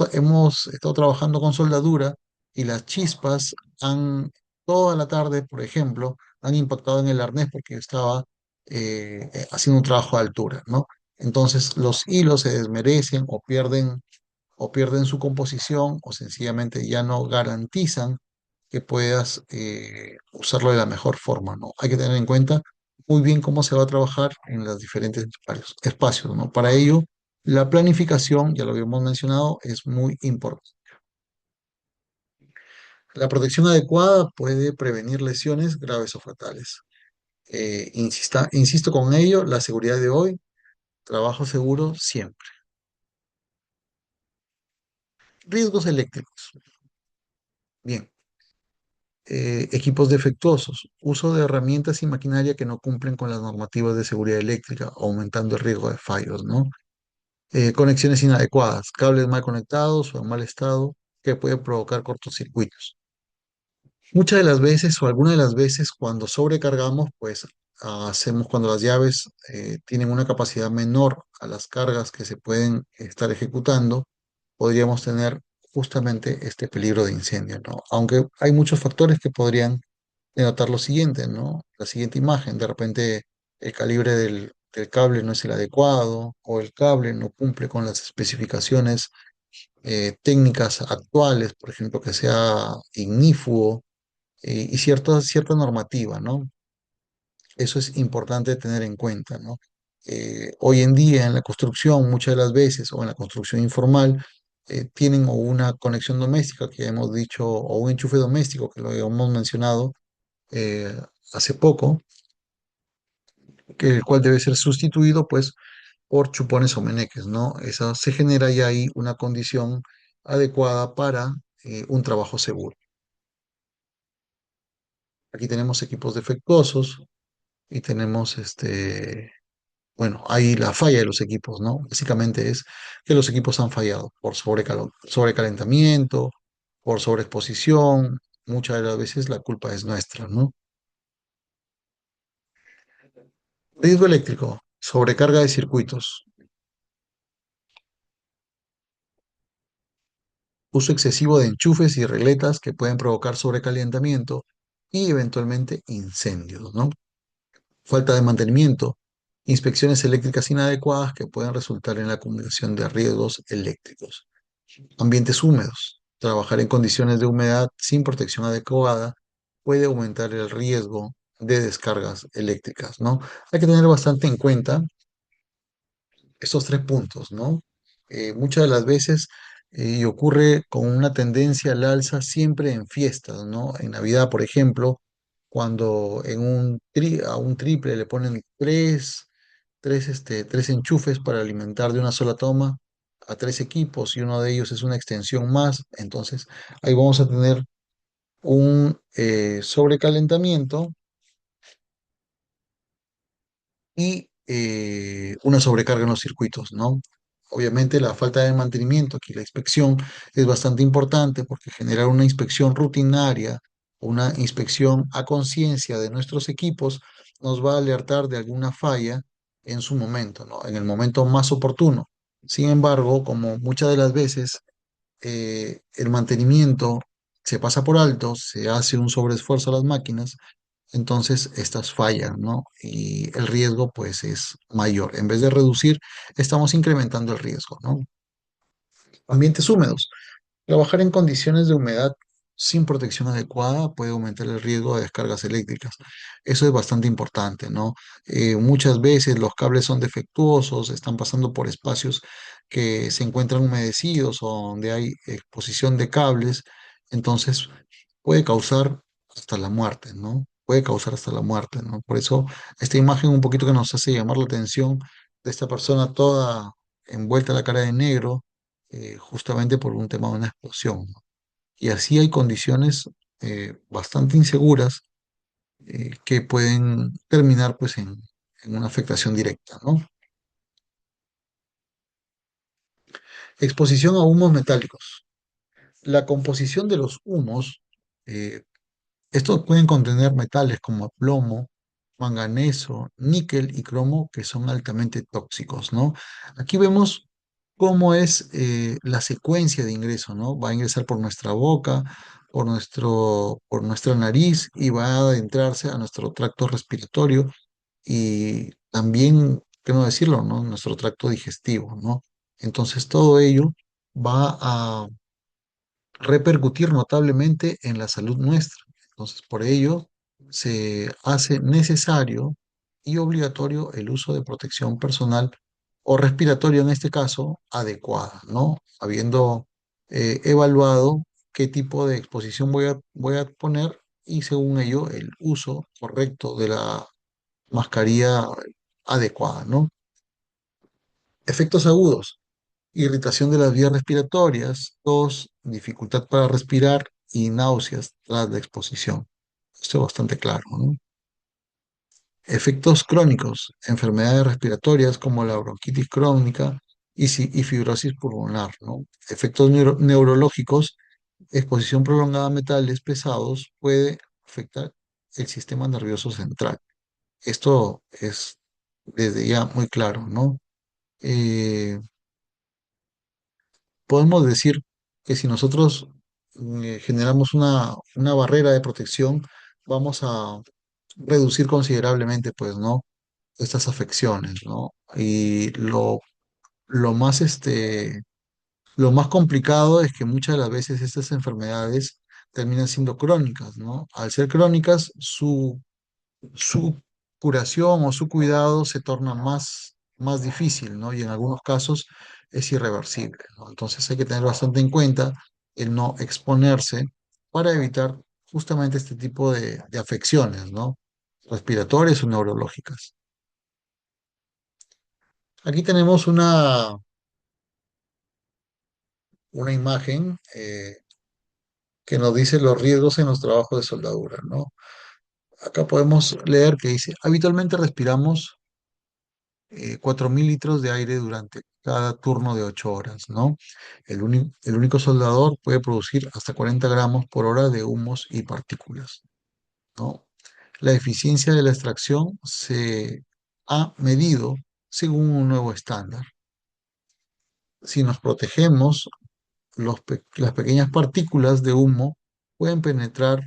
estado trabajando con soldadura y las chispas han, toda la tarde, por ejemplo, han impactado en el arnés porque estaba haciendo un trabajo de altura, ¿no? Entonces los hilos se desmerecen o pierden su composición o sencillamente ya no garantizan que puedas usarlo de la mejor forma, ¿no? Hay que tener en cuenta muy bien cómo se va a trabajar en los diferentes espacios, ¿no? Para ello, la planificación, ya lo habíamos mencionado, es muy importante. La protección adecuada puede prevenir lesiones graves o fatales. Insisto con ello, la seguridad de hoy, trabajo seguro siempre. Riesgos eléctricos. Bien, equipos defectuosos, uso de herramientas y maquinaria que no cumplen con las normativas de seguridad eléctrica, aumentando el riesgo de fallos, ¿no? Conexiones inadecuadas, cables mal conectados o en mal estado que pueden provocar cortocircuitos. Muchas de las veces o algunas de las veces cuando sobrecargamos, pues hacemos cuando las llaves tienen una capacidad menor a las cargas que se pueden estar ejecutando, podríamos tener justamente este peligro de incendio, ¿no? Aunque hay muchos factores que podrían denotar lo siguiente, ¿no? La siguiente imagen, de repente el calibre del cable no es el adecuado o el cable no cumple con las especificaciones técnicas actuales, por ejemplo, que sea ignífugo y cierta normativa, ¿no? Eso es importante tener en cuenta, ¿no? Hoy en día en la construcción, muchas de las veces, o en la construcción informal, tienen o una conexión doméstica que ya hemos dicho, o un enchufe doméstico que lo hemos mencionado eh, hace poco, que el cual debe ser sustituido pues por chupones o meneques, ¿no? Eso se genera ya ahí una condición adecuada para un trabajo seguro. Aquí tenemos equipos defectuosos y tenemos bueno, ahí la falla de los equipos, ¿no? Básicamente es que los equipos han fallado por sobrecalentamiento, por sobreexposición, muchas de las veces la culpa es nuestra, ¿no? Riesgo eléctrico, sobrecarga de circuitos, uso excesivo de enchufes y regletas que pueden provocar sobrecalentamiento y eventualmente incendios, ¿no? Falta de mantenimiento, inspecciones eléctricas inadecuadas que pueden resultar en la acumulación de riesgos eléctricos. Ambientes húmedos. Trabajar en condiciones de humedad sin protección adecuada puede aumentar el riesgo de descargas eléctricas, ¿no? Hay que tener bastante en cuenta estos tres puntos, ¿no? Muchas de las veces, y ocurre con una tendencia al alza siempre en fiestas, ¿no? En Navidad, por ejemplo, cuando a un triple le ponen tres enchufes para alimentar de una sola toma a tres equipos y uno de ellos es una extensión más, entonces ahí vamos a tener un sobrecalentamiento y una sobrecarga en los circuitos, ¿no? Obviamente la falta de mantenimiento, aquí la inspección es bastante importante porque generar una inspección rutinaria, una inspección a conciencia de nuestros equipos nos va a alertar de alguna falla en su momento, ¿no? En el momento más oportuno. Sin embargo, como muchas de las veces el mantenimiento se pasa por alto, se hace un sobreesfuerzo a las máquinas, entonces estas fallan, ¿no? Y el riesgo pues es mayor. En vez de reducir, estamos incrementando el riesgo, ¿no? Ambientes húmedos. Trabajar en condiciones de humedad sin protección adecuada puede aumentar el riesgo de descargas eléctricas. Eso es bastante importante, ¿no? Muchas veces los cables son defectuosos, están pasando por espacios que se encuentran humedecidos o donde hay exposición de cables, entonces puede causar hasta la muerte, ¿no? Puede causar hasta la muerte, ¿no? Por eso esta imagen un poquito que nos hace llamar la atención de esta persona toda envuelta la cara de negro justamente por un tema de una explosión, ¿no? Y así hay condiciones bastante inseguras que pueden terminar pues en una afectación directa, ¿no? Exposición a humos metálicos. La composición de los humos, eh, estos pueden contener metales como plomo, manganeso, níquel y cromo que son altamente tóxicos, ¿no? Aquí vemos cómo es la secuencia de ingreso, ¿no? Va a ingresar por nuestra boca, por nuestra nariz y va a adentrarse a nuestro tracto respiratorio y también, qué no decirlo, ¿no? Nuestro tracto digestivo, ¿no? Entonces todo ello va a repercutir notablemente en la salud nuestra. Entonces, por ello, se hace necesario y obligatorio el uso de protección personal o respiratoria, en este caso, adecuada, ¿no? Habiendo evaluado qué tipo de exposición voy a poner y según ello el uso correcto de la mascarilla adecuada, ¿no? Efectos agudos. Irritación de las vías respiratorias, tos, dificultad para respirar y náuseas tras la exposición. Esto es bastante claro, ¿no? Efectos crónicos, enfermedades respiratorias como la bronquitis crónica y fibrosis pulmonar, ¿no? Efectos neurológicos, exposición prolongada a metales pesados puede afectar el sistema nervioso central. Esto es desde ya muy claro, ¿no? Eh, Podemos decir que si nosotros generamos una barrera de protección, vamos a reducir considerablemente, pues, ¿no? Estas afecciones, ¿no? Y lo más, lo más complicado es que muchas de las veces estas enfermedades terminan siendo crónicas, ¿no? Al ser crónicas, su curación o su cuidado se torna más difícil, ¿no? Y en algunos casos es irreversible, ¿no? Entonces hay que tener bastante en cuenta el no exponerse para evitar justamente este tipo de afecciones, ¿no? Respiratorias o neurológicas. Aquí tenemos una imagen que nos dice los riesgos en los trabajos de soldadura, ¿no? Acá podemos leer que dice, habitualmente respiramos 4.000 litros de aire durante cada turno de 8 horas, ¿no? El único soldador puede producir hasta 40 gramos por hora de humos y partículas, ¿no? La eficiencia de la extracción se ha medido según un nuevo estándar. Si nos protegemos, las pequeñas partículas de humo pueden penetrar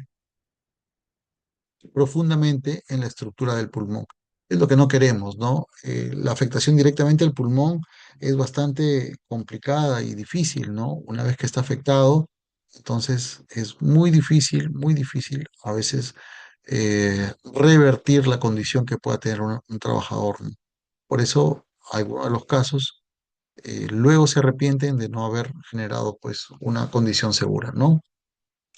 profundamente en la estructura del pulmón. Es lo que no queremos, ¿no? La afectación directamente al pulmón es bastante complicada y difícil, ¿no? Una vez que está afectado, entonces es muy difícil a veces revertir la condición que pueda tener un trabajador, ¿no? Por eso algunos de los casos, luego se arrepienten de no haber generado pues una condición segura, ¿no?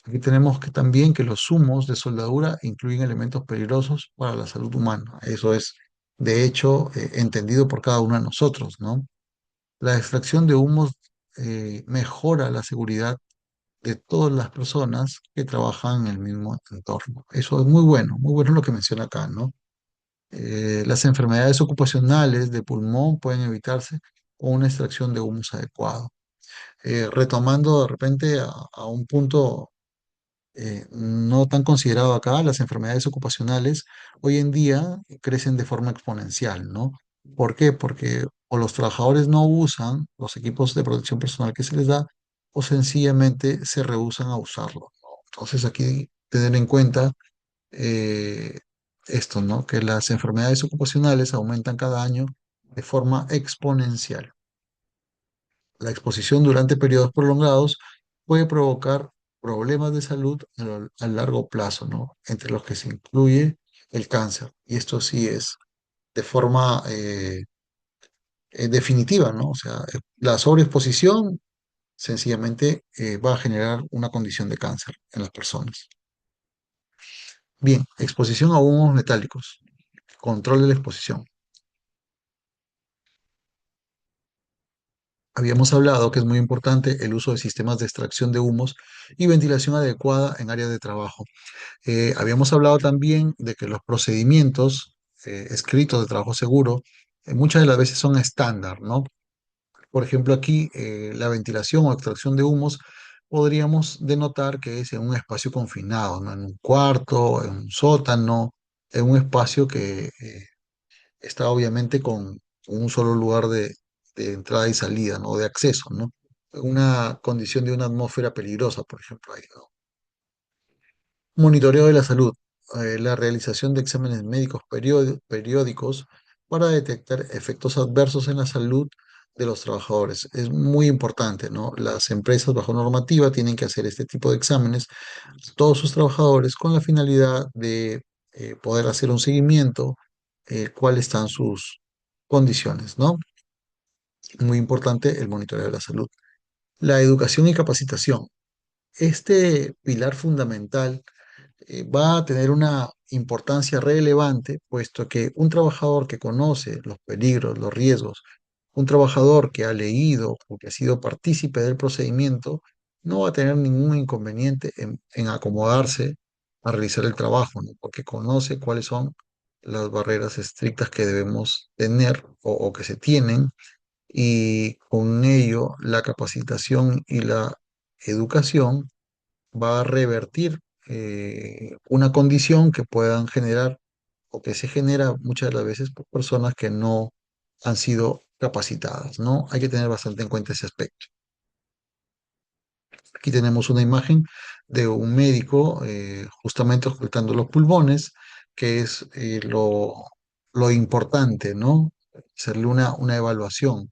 Aquí tenemos que también que los zumos de soldadura incluyen elementos peligrosos para la salud humana. Eso es, de hecho, entendido por cada uno de nosotros, ¿no? La extracción de humos mejora la seguridad de todas las personas que trabajan en el mismo entorno. Eso es muy bueno lo que menciona acá, ¿no? Las enfermedades ocupacionales de pulmón pueden evitarse con una extracción de humos adecuado. Retomando de repente a un punto no tan considerado acá, las enfermedades ocupacionales hoy en día crecen de forma exponencial, ¿no? ¿Por qué? Porque o los trabajadores no usan los equipos de protección personal que se les da, o sencillamente se rehúsan a usarlo, ¿no? Entonces aquí tener en cuenta eh, esto, ¿no? Que las enfermedades ocupacionales aumentan cada año de forma exponencial. La exposición durante periodos prolongados puede provocar problemas de salud a largo plazo, ¿no? Entre los que se incluye el cáncer. Y esto sí es de forma definitiva, ¿no? O sea, la sobreexposición sencillamente va a generar una condición de cáncer en las personas. Bien, exposición a humos metálicos, control de la exposición. Habíamos hablado que es muy importante el uso de sistemas de extracción de humos y ventilación adecuada en áreas de trabajo. Habíamos hablado también de que los procedimientos escritos de trabajo seguro muchas de las veces son estándar, ¿no? Por ejemplo, aquí la ventilación o extracción de humos podríamos denotar que es en un espacio confinado, ¿no? En un cuarto, en un sótano, en un espacio que está obviamente con un solo lugar de entrada y salida, ¿no? De acceso, ¿no? Una condición de una atmósfera peligrosa, por ejemplo, ahí, ¿no? Monitoreo de la salud, la realización de exámenes médicos periódicos para detectar efectos adversos en la salud de los trabajadores. Es muy importante, ¿no? Las empresas bajo normativa tienen que hacer este tipo de exámenes a todos sus trabajadores con la finalidad de poder hacer un seguimiento, cuáles están sus condiciones, ¿no? Muy importante el monitoreo de la salud. La educación y capacitación. Este pilar fundamental va a tener una importancia relevante, puesto que un trabajador que conoce los peligros, los riesgos, un trabajador que ha leído o que ha sido partícipe del procedimiento, no va a tener ningún inconveniente en acomodarse a realizar el trabajo, ¿no? Porque conoce cuáles son las barreras estrictas que debemos tener o que se tienen, y con ello la capacitación y la educación va a revertir una condición que puedan generar o que se genera muchas de las veces por personas que no han sido capacitadas, ¿no? Hay que tener bastante en cuenta ese aspecto. Aquí tenemos una imagen de un médico justamente ocultando los pulmones, que es lo importante, ¿no? Hacerle una evaluación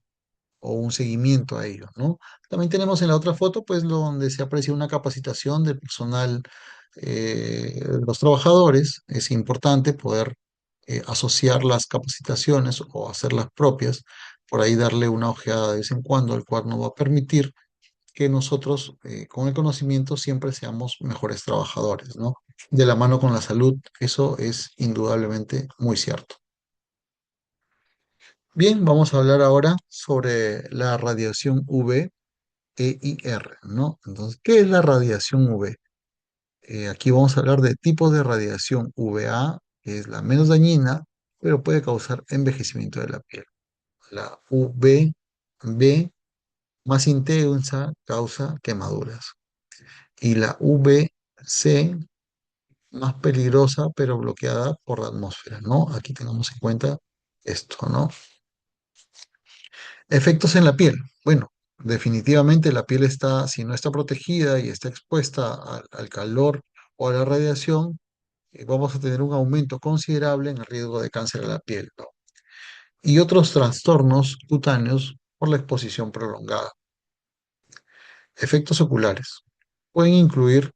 o un seguimiento a ellos, ¿no? También tenemos en la otra foto, pues, donde se aprecia una capacitación del personal, de los trabajadores. Es importante poder asociar las capacitaciones o hacerlas propias, por ahí darle una ojeada de vez en cuando, el cual nos va a permitir que nosotros, con el conocimiento, siempre seamos mejores trabajadores, ¿no? De la mano con la salud, eso es indudablemente muy cierto. Bien, vamos a hablar ahora sobre la radiación UV e IR, ¿no? Entonces, ¿qué es la radiación UV? Aquí vamos a hablar de tipos de radiación UVA, que es la menos dañina, pero puede causar envejecimiento de la piel. La UVB, más intensa, causa quemaduras. Y la UVC, más peligrosa, pero bloqueada por la atmósfera, ¿no? Aquí tengamos en cuenta esto, ¿no? Efectos en la piel. Bueno, definitivamente la piel está, si no está protegida y está expuesta al calor o a la radiación, vamos a tener un aumento considerable en el riesgo de cáncer de la piel, ¿no? Y otros trastornos cutáneos por la exposición prolongada. Efectos oculares. Pueden incluir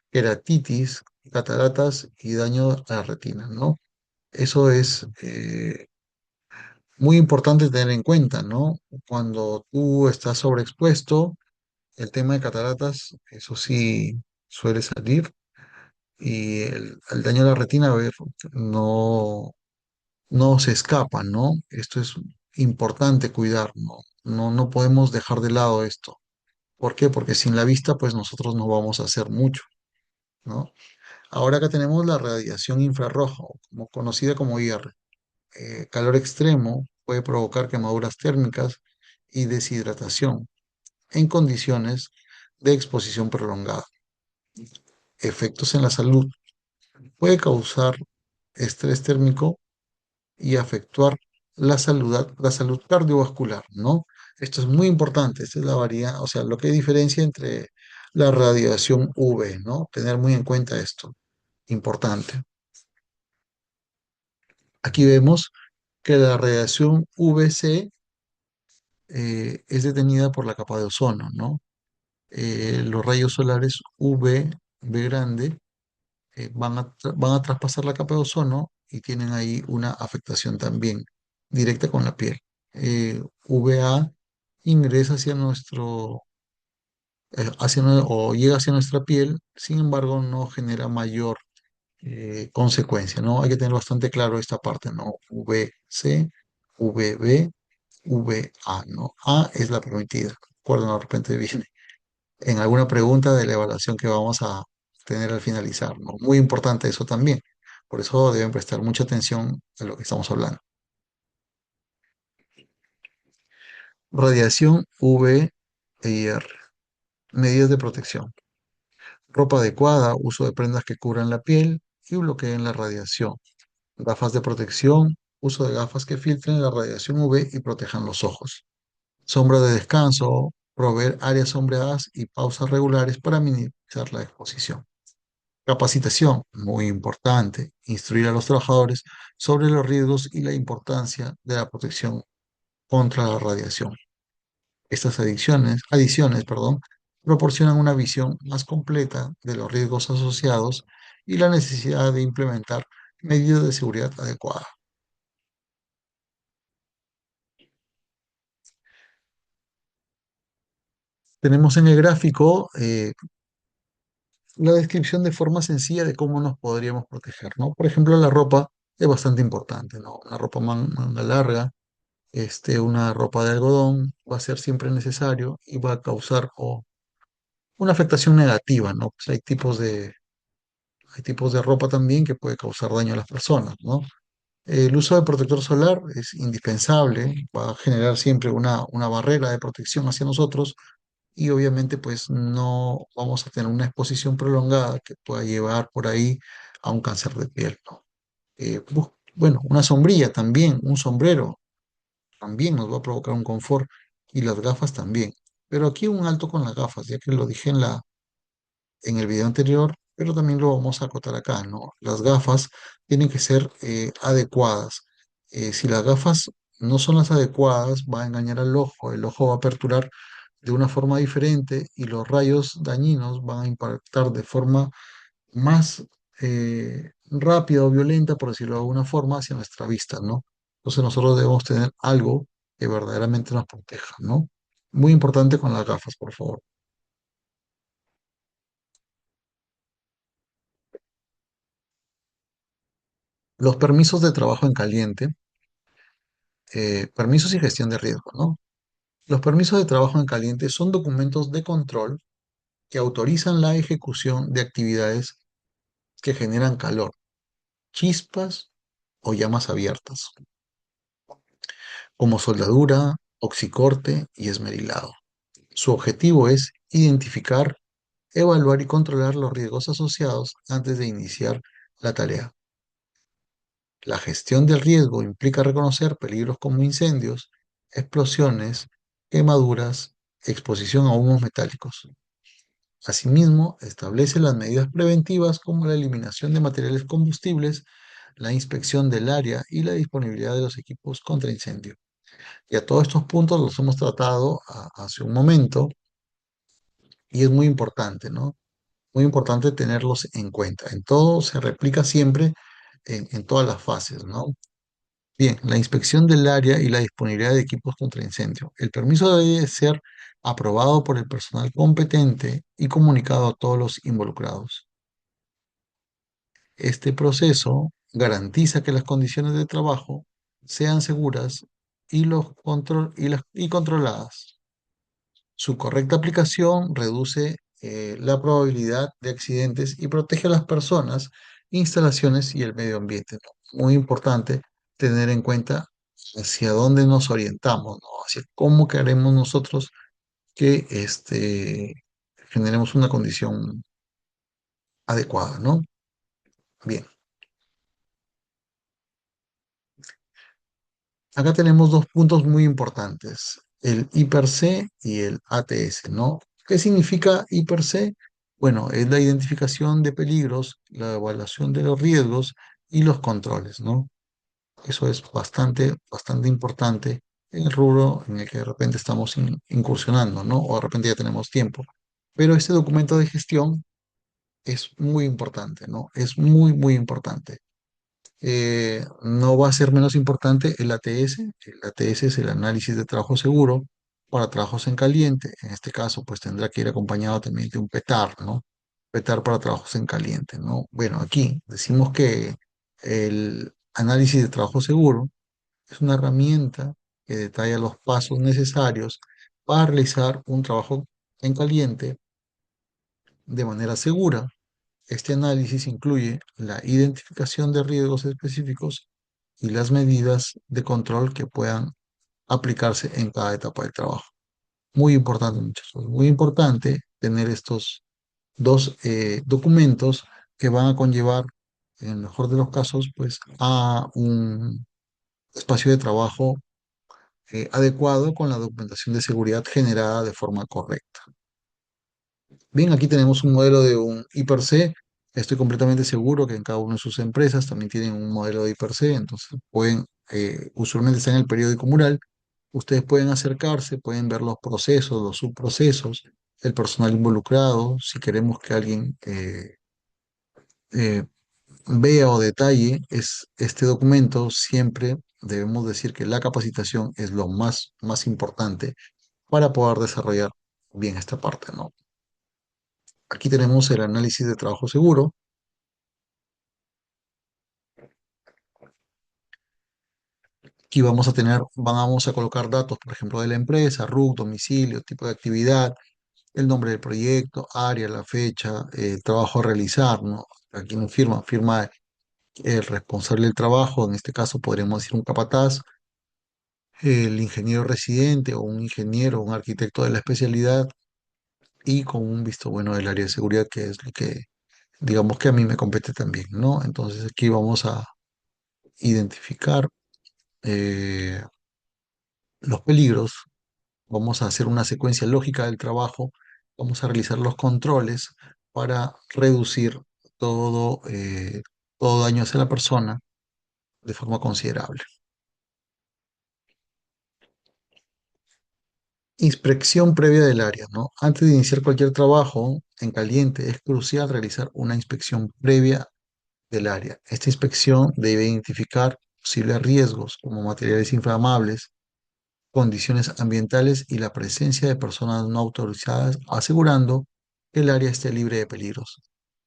queratitis, cataratas y daño a la retina, ¿no? Eso es Muy importante tener en cuenta, ¿no? Cuando tú estás sobreexpuesto, el tema de cataratas, eso sí suele salir y el daño a la retina, a ver, no, no se escapa, ¿no? Esto es importante cuidar, ¿no? No, no podemos dejar de lado esto. ¿Por qué? Porque sin la vista, pues nosotros no vamos a hacer mucho, ¿no? Ahora acá tenemos la radiación infrarroja, o como conocida como IR. Calor extremo puede provocar quemaduras térmicas y deshidratación en condiciones de exposición prolongada. Efectos en la salud. Puede causar estrés térmico y afectar la salud cardiovascular, ¿no? Esto es muy importante, esta es la variedad, o sea, lo que diferencia entre la radiación UV, ¿no? Tener muy en cuenta esto, importante. Aquí vemos que la radiación UVC es detenida por la capa de ozono, ¿no? Los rayos solares UV, B grande, van a traspasar la capa de ozono y tienen ahí una afectación también directa con la piel. VA ingresa o llega hacia nuestra piel, sin embargo no genera mayor consecuencia, ¿no? Hay que tener bastante claro esta parte, ¿no? VC, VB, VA, ¿no? A es la permitida. Recuerden, de repente viene en alguna pregunta de la evaluación que vamos a tener al finalizar, ¿no? Muy importante eso también. Por eso deben prestar mucha atención a lo que estamos hablando. Radiación UV e IR. Medidas de protección. Ropa adecuada, uso de prendas que cubran la piel y bloqueen la radiación. Gafas de protección, uso de gafas que filtren la radiación UV y protejan los ojos. Sombra de descanso, proveer áreas sombreadas y pausas regulares para minimizar la exposición. Capacitación, muy importante, instruir a los trabajadores sobre los riesgos y la importancia de la protección contra la radiación. Estas adiciones, proporcionan una visión más completa de los riesgos asociados y la necesidad de implementar medidas de seguridad adecuadas. Tenemos en el gráfico la descripción de forma sencilla de cómo nos podríamos proteger, ¿no? Por ejemplo, la ropa es bastante importante, ¿no? La ropa manga larga, una ropa de algodón va a ser siempre necesario y va a causar una afectación negativa, ¿no? Pues hay tipos de ropa también que puede causar daño a las personas, ¿no? El uso de protector solar es indispensable, va a generar siempre una barrera de protección hacia nosotros y obviamente pues no vamos a tener una exposición prolongada que pueda llevar por ahí a un cáncer de piel, ¿no? Bueno, una sombrilla también, un sombrero también nos va a provocar un confort y las gafas también. Pero aquí un alto con las gafas, ya que lo dije en el video anterior, pero también lo vamos a acotar acá, ¿no? Las gafas tienen que ser adecuadas. Si las gafas no son las adecuadas, va a engañar al ojo, el ojo va a aperturar de una forma diferente y los rayos dañinos van a impactar de forma más rápida o violenta, por decirlo de alguna forma, hacia nuestra vista, ¿no? Entonces nosotros debemos tener algo que verdaderamente nos proteja, ¿no? Muy importante con las gafas, por favor. Los permisos de trabajo en caliente, permisos y gestión de riesgo, ¿no? Los permisos de trabajo en caliente son documentos de control que autorizan la ejecución de actividades que generan calor, chispas o llamas abiertas, como soldadura, oxicorte y esmerilado. Su objetivo es identificar, evaluar y controlar los riesgos asociados antes de iniciar la tarea. La gestión del riesgo implica reconocer peligros como incendios, explosiones, quemaduras, exposición a humos metálicos. Asimismo, establece las medidas preventivas como la eliminación de materiales combustibles, la inspección del área y la disponibilidad de los equipos contra incendio. Y a todos estos puntos los hemos tratado hace un momento y es muy importante, ¿no? Muy importante tenerlos en cuenta. En todo se replica siempre en todas las fases, ¿no? Bien, la inspección del área y la disponibilidad de equipos contra incendio. El permiso debe ser aprobado por el personal competente y comunicado a todos los involucrados. Este proceso garantiza que las condiciones de trabajo sean seguras y controladas. Su correcta aplicación reduce la probabilidad de accidentes y protege a las personas, instalaciones y el medio ambiente, ¿no? Muy importante tener en cuenta hacia dónde nos orientamos, ¿no? Hacia cómo queremos nosotros que generemos una condición adecuada, ¿no? Bien, acá tenemos dos puntos muy importantes, el I per C y el ATS, ¿no? ¿Qué significa I per C? Bueno, es la identificación de peligros, la evaluación de los riesgos y los controles, ¿no? Eso es bastante importante en el rubro en el que de repente estamos incursionando, ¿no? O de repente ya tenemos tiempo. Pero este documento de gestión es muy importante, ¿no? Es muy importante. No va a ser menos importante el ATS. El ATS es el análisis de trabajo seguro para trabajos en caliente. En este caso, pues tendrá que ir acompañado también de un PETAR, ¿no? PETAR para trabajos en caliente, ¿no? Bueno, aquí decimos que el análisis de trabajo seguro es una herramienta que detalla los pasos necesarios para realizar un trabajo en caliente de manera segura. Este análisis incluye la identificación de riesgos específicos y las medidas de control que puedan aplicarse en cada etapa del trabajo. Muy importante, muchachos, muy importante tener estos dos documentos que van a conllevar, en el mejor de los casos, pues a un espacio de trabajo adecuado con la documentación de seguridad generada de forma correcta. Bien, aquí tenemos un modelo de un I+C. Estoy completamente seguro que en cada una de sus empresas también tienen un modelo de I+C, entonces pueden, usualmente está en el periódico mural, ustedes pueden acercarse, pueden ver los procesos, los subprocesos, el personal involucrado, si queremos que alguien eh, vea o detalle es este documento, siempre debemos decir que la capacitación es lo más importante para poder desarrollar bien esta parte, ¿no? Aquí tenemos el análisis de trabajo seguro. Aquí vamos a colocar datos, por ejemplo, de la empresa, RUC, domicilio, tipo de actividad, el nombre del proyecto, área, la fecha, el trabajo a realizar, ¿no? Aquí no firma el responsable del trabajo, en este caso podríamos decir un capataz, el ingeniero residente o un ingeniero, un arquitecto de la especialidad y con un visto bueno del área de seguridad, que es lo que, digamos que a mí me compete también, ¿no? Entonces aquí vamos a identificar eh, los peligros. Vamos a hacer una secuencia lógica del trabajo, vamos a realizar los controles para reducir todo daño hacia la persona de forma considerable. Inspección previa del área, ¿no? Antes de iniciar cualquier trabajo en caliente, es crucial realizar una inspección previa del área. Esta inspección debe identificar posibles riesgos como materiales inflamables, condiciones ambientales y la presencia de personas no autorizadas, asegurando que el área esté libre de peligros.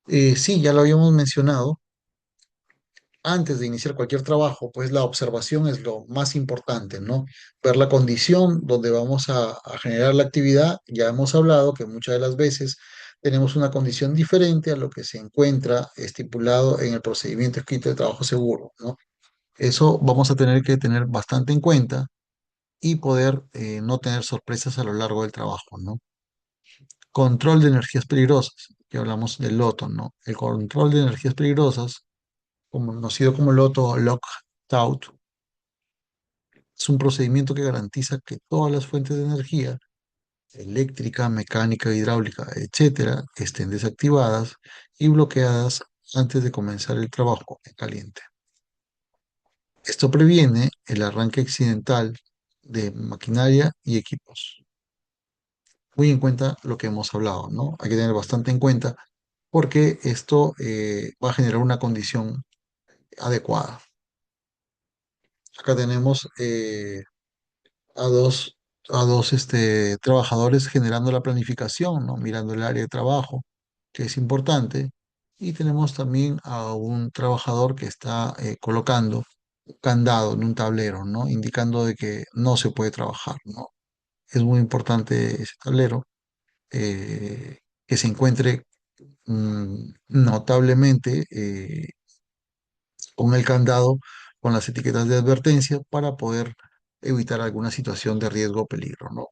Sí, ya lo habíamos mencionado, antes de iniciar cualquier trabajo, pues la observación es lo más importante, ¿no? Ver la condición donde vamos a generar la actividad. Ya hemos hablado que muchas de las veces tenemos una condición diferente a lo que se encuentra estipulado en el procedimiento escrito de trabajo seguro, ¿no? Eso vamos a tener que tener bastante en cuenta y poder no tener sorpresas a lo largo del trabajo, ¿no? Control de energías peligrosas, que hablamos del loto, ¿no? El control de energías peligrosas, como conocido como loto lockout, es un procedimiento que garantiza que todas las fuentes de energía, eléctrica, mecánica, hidráulica, etcétera, estén desactivadas y bloqueadas antes de comenzar el trabajo en caliente. Esto previene el arranque accidental de maquinaria y equipos. Muy en cuenta lo que hemos hablado, ¿no? Hay que tener bastante en cuenta porque esto va a generar una condición adecuada. Acá tenemos a dos, a dos trabajadores generando la planificación, ¿no? Mirando el área de trabajo, que es importante. Y tenemos también a un trabajador que está colocando un candado en un tablero, ¿no? Indicando de que no se puede trabajar, ¿no? Es muy importante ese tablero, que se encuentre notablemente con el candado, con las etiquetas de advertencia para poder evitar alguna situación de riesgo o peligro, ¿no?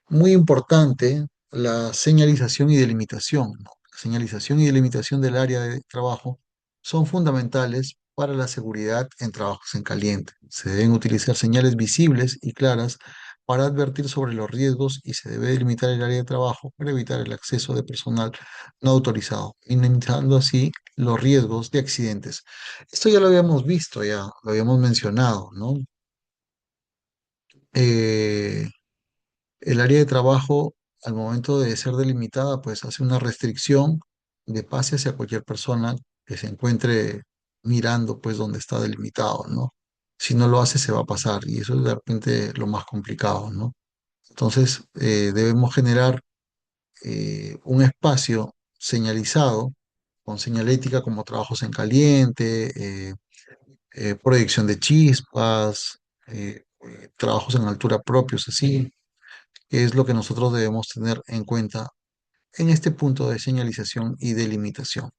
Muy importante la señalización y delimitación, ¿no? La señalización y delimitación del área de trabajo son fundamentales para la seguridad en trabajos en caliente. Se deben utilizar señales visibles y claras para advertir sobre los riesgos y se debe delimitar el área de trabajo para evitar el acceso de personal no autorizado, minimizando así los riesgos de accidentes. Esto ya lo habíamos visto, ya lo habíamos mencionado, ¿no? Eh, el área de trabajo, al momento de ser delimitada, pues hace una restricción de pase hacia cualquier persona que se encuentre mirando, pues, donde está delimitado, ¿no? Si no lo hace, se va a pasar y eso es de repente lo más complicado, ¿no? Entonces, debemos generar un espacio señalizado con señalética como trabajos en caliente, proyección de chispas, trabajos en altura propios, así es lo que nosotros debemos tener en cuenta en este punto de señalización y delimitación.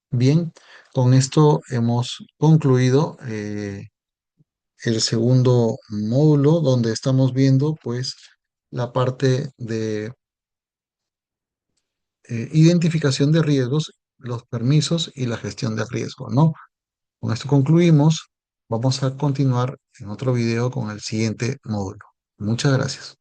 Bien, con esto hemos concluido el segundo módulo donde estamos viendo pues la parte de identificación de riesgos, los permisos y la gestión de riesgo, ¿no? Con esto concluimos. Vamos a continuar en otro video con el siguiente módulo. Muchas gracias.